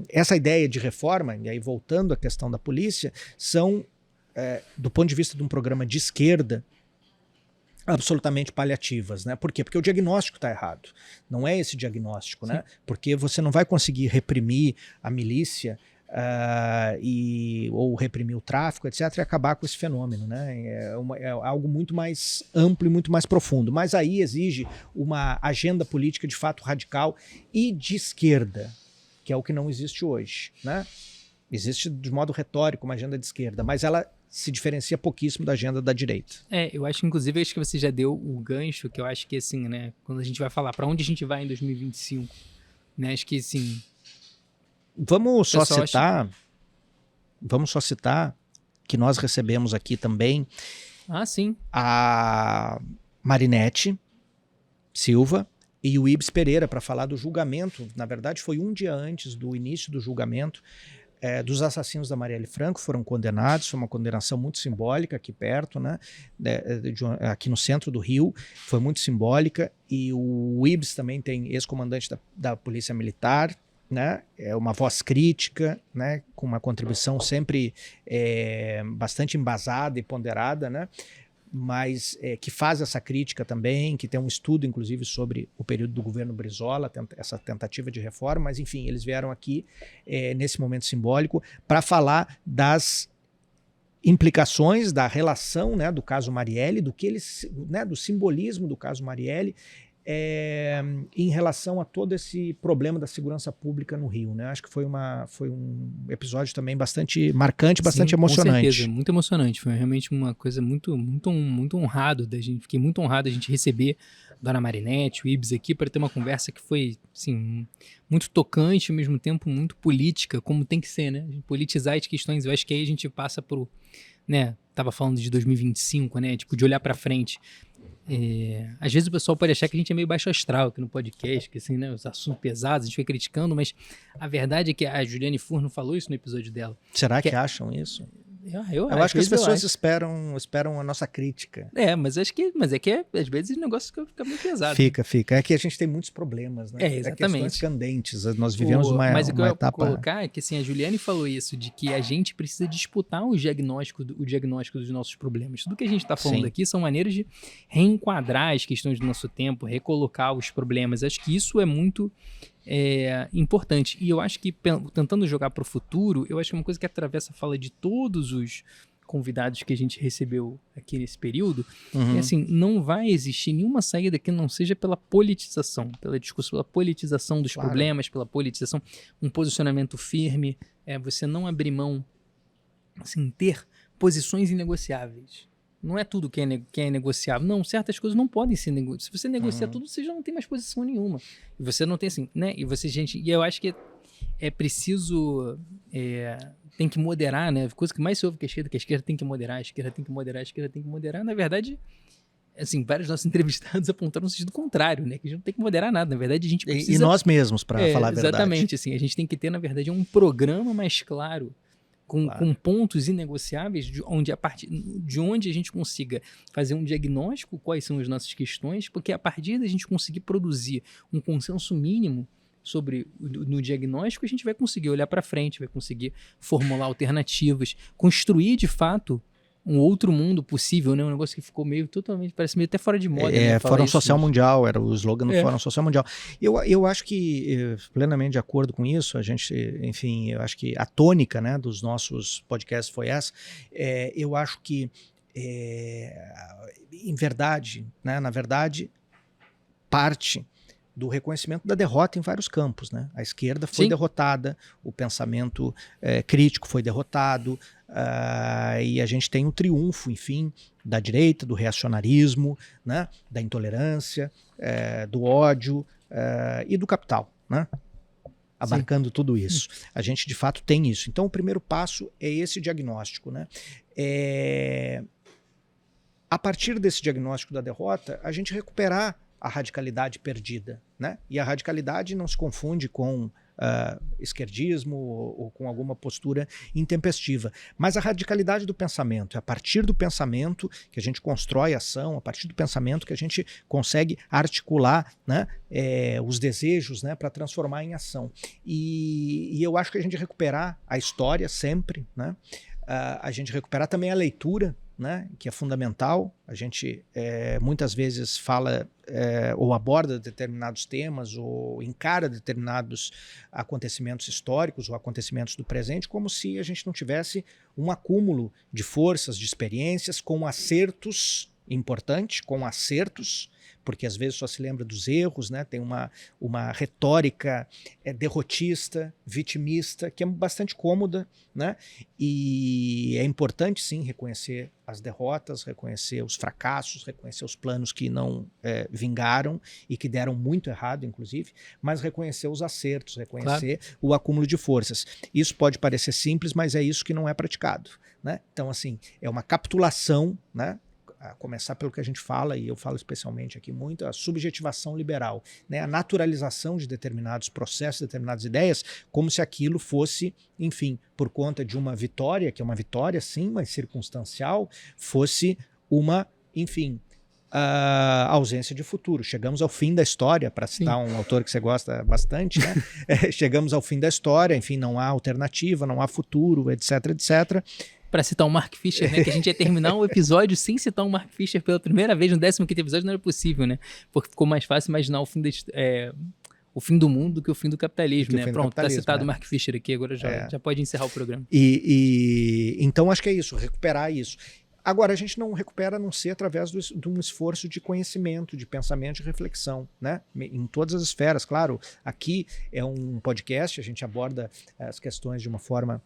essa ideia de reforma, e aí voltando à questão da polícia, são, do ponto de vista de um programa de esquerda, absolutamente paliativas, né? Por quê? Porque o diagnóstico está errado. Não é esse diagnóstico, né? Porque você não vai conseguir reprimir a milícia ou reprimir o tráfico, etc., e acabar com esse fenômeno, né? É algo muito mais amplo e muito mais profundo. Mas aí exige uma agenda política de fato radical e de esquerda, que é o que não existe hoje, né? Existe de modo retórico uma agenda de esquerda, mas ela se diferencia pouquíssimo da agenda da direita. Eu acho que, inclusive, acho que você já deu o gancho, que eu acho que, assim, né, quando a gente vai falar para onde a gente vai em 2025, né, acho que, assim... Vamos só citar que nós recebemos aqui também sim. a Marinette Silva e o Ibs Pereira para falar do julgamento. Na verdade, foi um dia antes do início do julgamento dos assassinos da Marielle Franco, foram condenados, foi uma condenação muito simbólica aqui perto, né? Aqui no centro do Rio, foi muito simbólica, e o Ibs também tem ex-comandante da Polícia Militar, né? É uma voz crítica, né? Com uma contribuição sempre bastante embasada e ponderada, né? Mas que faz essa crítica também, que tem um estudo, inclusive, sobre o período do governo Brizola, essa tentativa de reforma, mas, enfim, eles vieram aqui, nesse momento simbólico, para falar das implicações da relação, né, do caso Marielle, do simbolismo do caso Marielle, em relação a todo esse problema da segurança pública no Rio, né? Acho que foi um episódio também bastante marcante, bastante emocionante. Com certeza, muito emocionante. Foi realmente uma coisa muito, muito, muito honrado da gente. Fiquei muito honrado a gente receber a Dona Marinette, o Ibs aqui, para ter uma conversa que foi, assim, muito tocante, ao mesmo tempo muito política, como tem que ser, né? Politizar as questões. Eu acho que aí a gente passa por, né? Tava falando de 2025, né? Tipo, de olhar para frente. Às vezes o pessoal pode achar que a gente é meio baixo astral aqui no podcast, que assim, né, os assuntos pesados, a gente foi criticando, mas a verdade é que a Juliane Furno falou isso no episódio dela. Será que acham isso? Eu acho que as pessoas esperam a nossa crítica. Mas é que às vezes o negócio fica meio pesado. Fica. É que a gente tem muitos problemas, né? Exatamente. Questões candentes. Nós vivemos uma etapa... Mas o que eu ia colocar é que, assim, a Juliane falou isso, de que a gente precisa disputar o diagnóstico dos nossos problemas. Tudo que a gente está falando aqui são maneiras de reenquadrar as questões do nosso tempo, recolocar os problemas. Acho que isso é muito importante. E eu acho que, tentando jogar para o futuro, eu acho que é uma coisa que atravessa a fala de todos os convidados que a gente recebeu aqui nesse período, é assim, não vai existir nenhuma saída que não seja pela politização, pela discussão, pela politização dos problemas, pela politização, um posicionamento firme, você não abrir mão, assim, ter posições inegociáveis. Não é tudo que é negociável. Não, certas coisas não podem ser negociadas. Se você negocia tudo, você já não tem mais posição nenhuma. E você não tem assim, né? E eu acho que é preciso... tem que moderar, né? A coisa que mais se ouve que a esquerda tem que moderar, a esquerda tem que moderar, a esquerda tem que moderar. Na verdade, assim, vários dos nossos entrevistados apontaram no sentido contrário, né? Que a gente não tem que moderar nada. Na verdade, a gente precisa... E nós mesmos, para falar a verdade. Exatamente, assim. A gente tem que ter, na verdade, um programa mais claro, com pontos inegociáveis, de onde a gente consiga fazer um diagnóstico, quais são as nossas questões, porque a partir da gente conseguir produzir um consenso mínimo no diagnóstico, a gente vai conseguir olhar para frente, vai conseguir formular alternativas, construir de fato um outro mundo possível, né? Um negócio que ficou parece meio até fora de moda. Né? Fórum Social Mundial, era o slogan do Fórum Social Mundial. Eu acho que, plenamente de acordo com isso, enfim, eu acho que a tônica, né, dos nossos podcasts foi essa. Eu acho que, na verdade, parte do reconhecimento da derrota em vários campos, né? A esquerda foi derrotada, o pensamento crítico foi derrotado, e a gente tem o triunfo, enfim, da direita, do reacionarismo, né? Da intolerância, do ódio e do capital, né? Abarcando tudo isso. A gente, de fato, tem isso. Então, o primeiro passo é esse diagnóstico, né? A partir desse diagnóstico da derrota, a gente recuperar a radicalidade perdida, né? E a radicalidade não se confunde com esquerdismo ou com alguma postura intempestiva, mas a radicalidade do pensamento. É a partir do pensamento que a gente constrói ação, a partir do pensamento que a gente consegue articular, né, os desejos, né, para transformar em ação. E eu acho que a gente recuperar a história sempre, né? A gente recuperar também a leitura, né, que é fundamental. A gente muitas vezes fala ou aborda determinados temas ou encara determinados acontecimentos históricos ou acontecimentos do presente como se a gente não tivesse um acúmulo de forças, de experiências com acertos, importante, com acertos, porque às vezes só se lembra dos erros, né? Tem uma retórica derrotista, vitimista, que é bastante cômoda, né? E é importante, sim, reconhecer as derrotas, reconhecer os fracassos, reconhecer os planos que não vingaram e que deram muito errado, inclusive, mas reconhecer os acertos, reconhecer o acúmulo de forças. Isso pode parecer simples, mas é isso que não é praticado, né? Então, assim, é uma capitulação, né? A começar pelo que a gente fala, e eu falo especialmente aqui muito, a subjetivação liberal, né? A naturalização de determinados processos, determinadas ideias, como se aquilo fosse, enfim, por conta de uma vitória, que é uma vitória sim, mas circunstancial, fosse uma, enfim, a ausência de futuro. Chegamos ao fim da história, para citar um autor que você gosta bastante, né? Chegamos ao fim da história, enfim, não há alternativa, não há futuro, etc, etc. Para citar o Mark Fisher, né? Que a gente ia terminar um episódio sem citar o Mark Fisher pela primeira vez no 15º episódio, não era possível, né? Porque ficou mais fácil imaginar o fim do mundo do que o fim do capitalismo, né? Pronto, tá citado o Mark Fisher aqui, agora já pode encerrar o programa. Então acho que é isso, recuperar isso. Agora, a gente não recupera a não ser através de um esforço de conhecimento, de pensamento, de reflexão, né? Em todas as esferas, claro. Aqui é um podcast, a gente aborda as questões de uma forma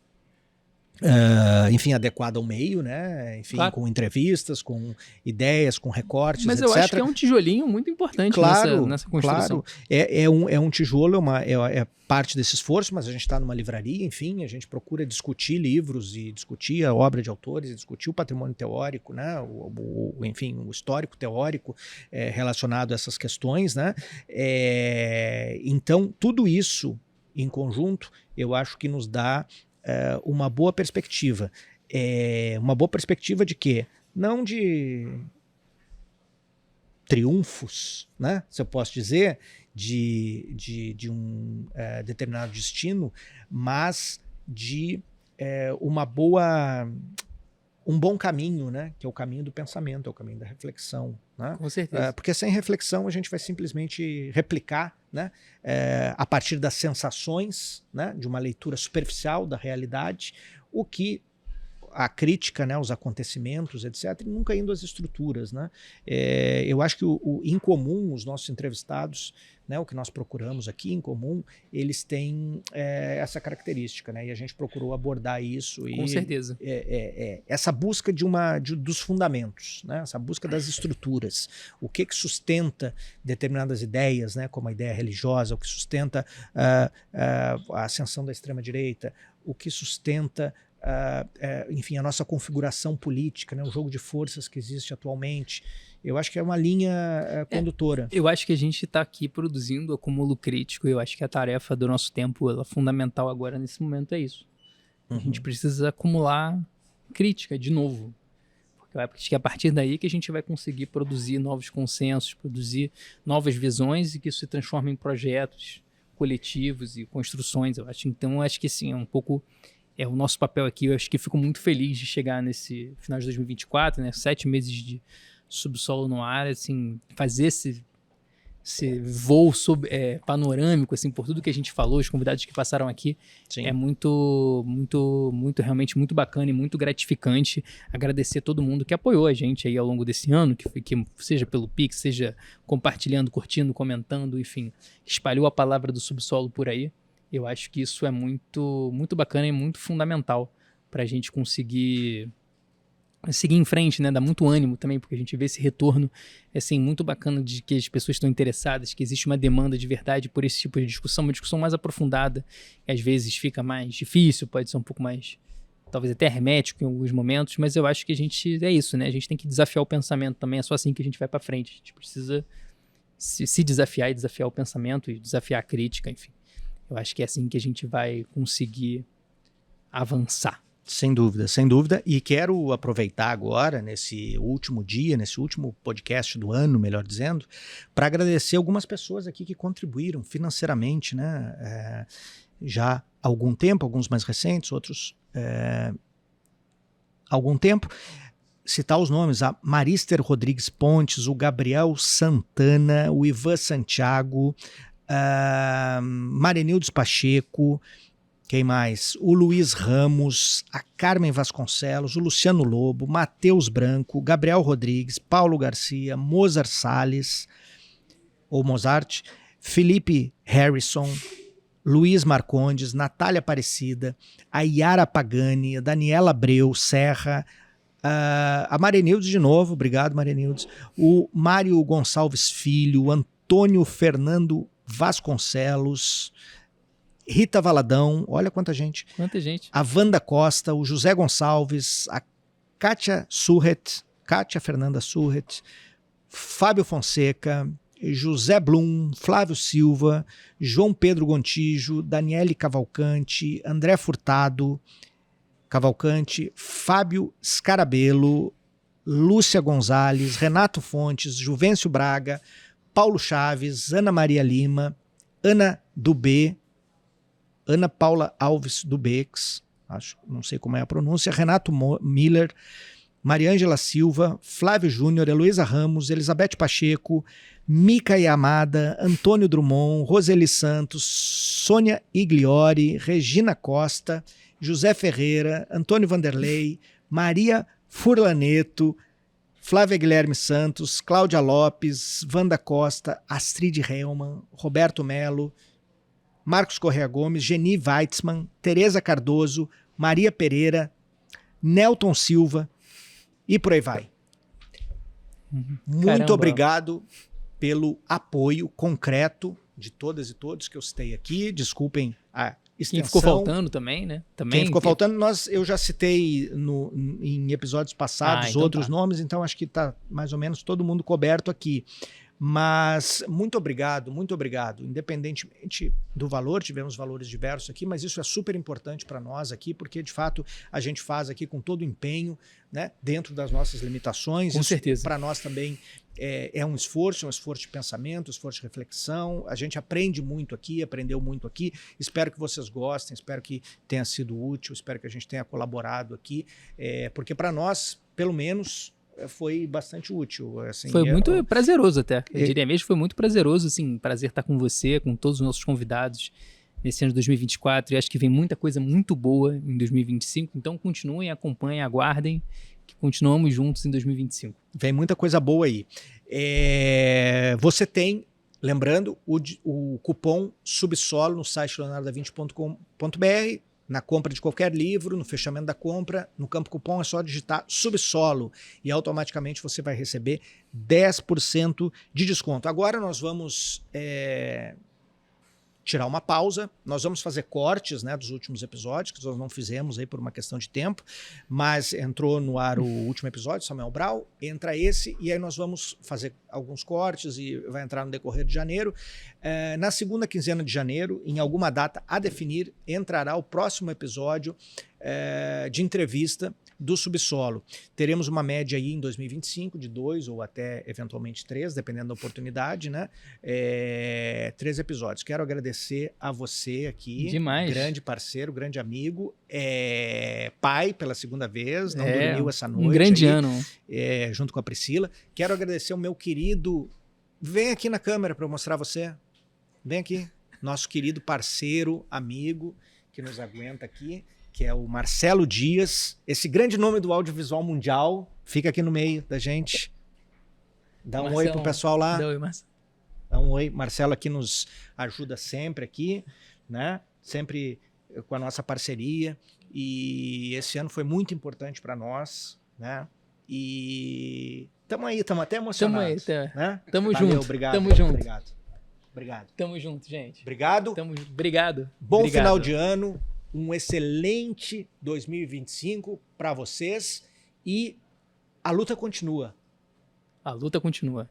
enfim, adequada ao meio, né? Enfim, com entrevistas, com ideias, com recortes, mas etc. Mas eu acho que é um tijolinho muito importante nessa construção. Claro, é um tijolo, é parte desse esforço, mas a gente está numa livraria, enfim, a gente procura discutir livros e discutir a obra de autores, e discutir o patrimônio teórico, né? Enfim, o histórico teórico relacionado a essas questões, né? Então, tudo isso em conjunto, eu acho que nos dá uma boa perspectiva. Uma boa perspectiva de quê? Não de triunfos, né? Se eu posso dizer, de um determinado destino, mas de um bom caminho, né? Que é o caminho do pensamento, é o caminho da reflexão, né? Com certeza. Porque sem reflexão a gente vai simplesmente replicar, né? A partir das sensações, né? De uma leitura superficial da realidade, o que a crítica, né, os acontecimentos, etc., nunca indo às estruturas, né? Eu acho que em comum, os nossos entrevistados, né, o que nós procuramos aqui em comum, eles têm essa característica, né? E a gente procurou abordar isso. Com certeza. Essa busca dos fundamentos, né? Essa busca das estruturas. O que sustenta determinadas ideias, né, como a ideia religiosa, o que sustenta a ascensão da extrema-direita, o que sustenta enfim, a nossa configuração política, né, o jogo de forças que existe atualmente. Eu acho que é uma linha condutora. Eu acho que a gente está aqui produzindo acúmulo crítico, eu acho que a tarefa do nosso tempo, ela fundamental agora nesse momento é isso. A gente precisa acumular crítica de novo. Porque eu acho que é a partir daí que a gente vai conseguir produzir novos consensos, produzir novas visões e que isso se transforme em projetos coletivos e construções, eu acho. Então, eu acho que sim, é um pouco... o nosso papel aqui. Eu acho que fico muito feliz de chegar nesse final de 2024, né? 7 meses de subsolo no ar, assim, fazer esse voo panorâmico, assim, por tudo que a gente falou, os convidados que passaram aqui. Sim. É muito, muito, muito, realmente muito bacana e muito gratificante. Agradecer a todo mundo que apoiou a gente aí ao longo desse ano, que seja pelo Pix, seja compartilhando, curtindo, comentando, enfim, espalhou a palavra do subsolo por aí. Eu acho que isso é muito, muito bacana e muito fundamental para a gente conseguir seguir em frente, né? Dá muito ânimo também, porque a gente vê esse retorno assim, muito bacana de que as pessoas estão interessadas, que existe uma demanda de verdade por esse tipo de discussão, uma discussão mais aprofundada, que às vezes fica mais difícil, pode ser um pouco mais, talvez até hermético em alguns momentos, mas eu acho que a gente, é isso, né? A gente tem que desafiar o pensamento também, é só assim que a gente vai para frente. A gente precisa se desafiar e desafiar o pensamento e desafiar a crítica, enfim. Eu acho que é assim que a gente vai conseguir avançar. Sem dúvida, sem dúvida. E quero aproveitar agora, nesse último dia, nesse último podcast do ano, melhor dizendo, para agradecer algumas pessoas aqui que contribuíram financeiramente, né? Já há algum tempo, alguns mais recentes, outros há algum tempo. Citar os nomes: a Marister Rodrigues Pontes, o Gabriel Santana, o Ivan Santiago, Marenildes Pacheco, Quem mais? O Luiz Ramos, a Carmen Vasconcelos, o Luciano Lobo, Matheus Branco, Gabriel Rodrigues, Paulo Garcia, Mozart Salles, ou Mozart, Felipe Harrison, Luiz Marcondes, Natália Aparecida, a Yara Pagani, a Daniela Abreu Serra, a Marenildes de novo, obrigado Marenildes, o Mário Gonçalves Filho, o Antônio Fernando Vasconcelos, Rita Valadão, olha quanta gente. Quanta gente. A Wanda Costa, o José Gonçalves, a Kátia Surret, Kátia Fernanda Surret, Fábio Fonseca, José Blum, Flávio Silva, João Pedro Gontijo, Daniele Cavalcante, André Furtado Cavalcante, Fábio Scarabello, Lúcia Gonzalez, Renato Fontes, Juvencio Braga, Paulo Chaves, Ana Maria Lima, Ana Dubé, Ana Paula Alves Dubex, acho, não sei como é a pronúncia, Renato Miller, Mariângela Silva, Flávio Júnior, Heloísa Ramos, Elizabeth Pacheco, Mica Yamada, Antônio Drummond, Roseli Santos, Sônia Igliori, Regina Costa, José Ferreira, Antônio Vanderlei, Maria Furlaneto, Flávia Guilherme Santos, Cláudia Lopes, Wanda Costa, Astrid Hellman, Roberto Melo, Marcos Correa Gomes, Geni Weitzman, Tereza Cardoso, Maria Pereira, Nelton Silva e por aí vai. Muito Caramba. obrigado pelo apoio concreto de todas e todos que eu citei aqui. Desculpem a extensão. Quem ficou faltando também, né? Quem ficou faltando, eu já citei em episódios passados então outros tá. nomes, então acho que está mais ou menos todo mundo coberto aqui. Mas muito obrigado, independentemente do valor, tivemos valores diversos aqui, mas isso é super importante para nós aqui, porque de fato a gente faz aqui com todo o empenho, né, dentro das nossas limitações. Com certeza. Para nós também é um esforço de pensamento, um esforço de reflexão. A gente aprende muito aqui, aprendeu muito aqui. Espero que vocês gostem, espero que tenha sido útil, espero que a gente tenha colaborado aqui, porque para nós, pelo menos, foi bastante útil. Assim, foi muito prazeroso até. Eu diria mesmo, foi muito prazeroso, assim, prazer estar com você, com todos os nossos convidados nesse ano de 2024, e acho que vem muita coisa muito boa em 2025, então continuem, acompanhem, aguardem, que continuamos juntos em 2025. Vem muita coisa boa aí. Você tem, lembrando, o cupom Subsolo no site leonardodavinci.com.br. Na compra de qualquer livro, no fechamento da compra, no campo cupom é só digitar Subsolo e automaticamente você vai receber 10% de desconto. Agora nós vamos tirar uma pausa, nós vamos fazer cortes, né, dos últimos episódios, que nós não fizemos aí por uma questão de tempo, mas entrou no ar o último episódio, Samuel Brau, entra esse, e aí nós vamos fazer alguns cortes e vai entrar no decorrer de janeiro. Na segunda quinzena de janeiro, em alguma data a definir, entrará o próximo episódio de entrevista do Subsolo. Teremos uma média aí em 2025 de 2 ou até eventualmente 3, dependendo da oportunidade, né? 3 episódios. Quero agradecer a você aqui, demais, grande parceiro, grande amigo, pai pela segunda vez, não dormiu essa noite. Um grande ano. Junto com a Priscila. Quero agradecer o meu querido... Vem aqui na câmera para eu mostrar você. Vem aqui. Nosso querido parceiro, amigo, que nos aguenta aqui, que é o Marcelo Dias, esse grande nome do audiovisual mundial, fica aqui no meio da gente. Dá um oi pro pessoal lá. Dá um oi, Marcelo. Dá um oi. Marcelo aqui nos ajuda sempre aqui, né? Sempre com a nossa parceria. E esse ano foi muito importante para nós, né? E estamos aí, estamos até emocionados. Né? Tamo Valeu, junto. Obrigado. Tamo junto. Obrigado. Tamo junto, gente. Obrigado. Obrigado. Bom final de ano. Um excelente 2025 para vocês e a luta continua. A luta continua.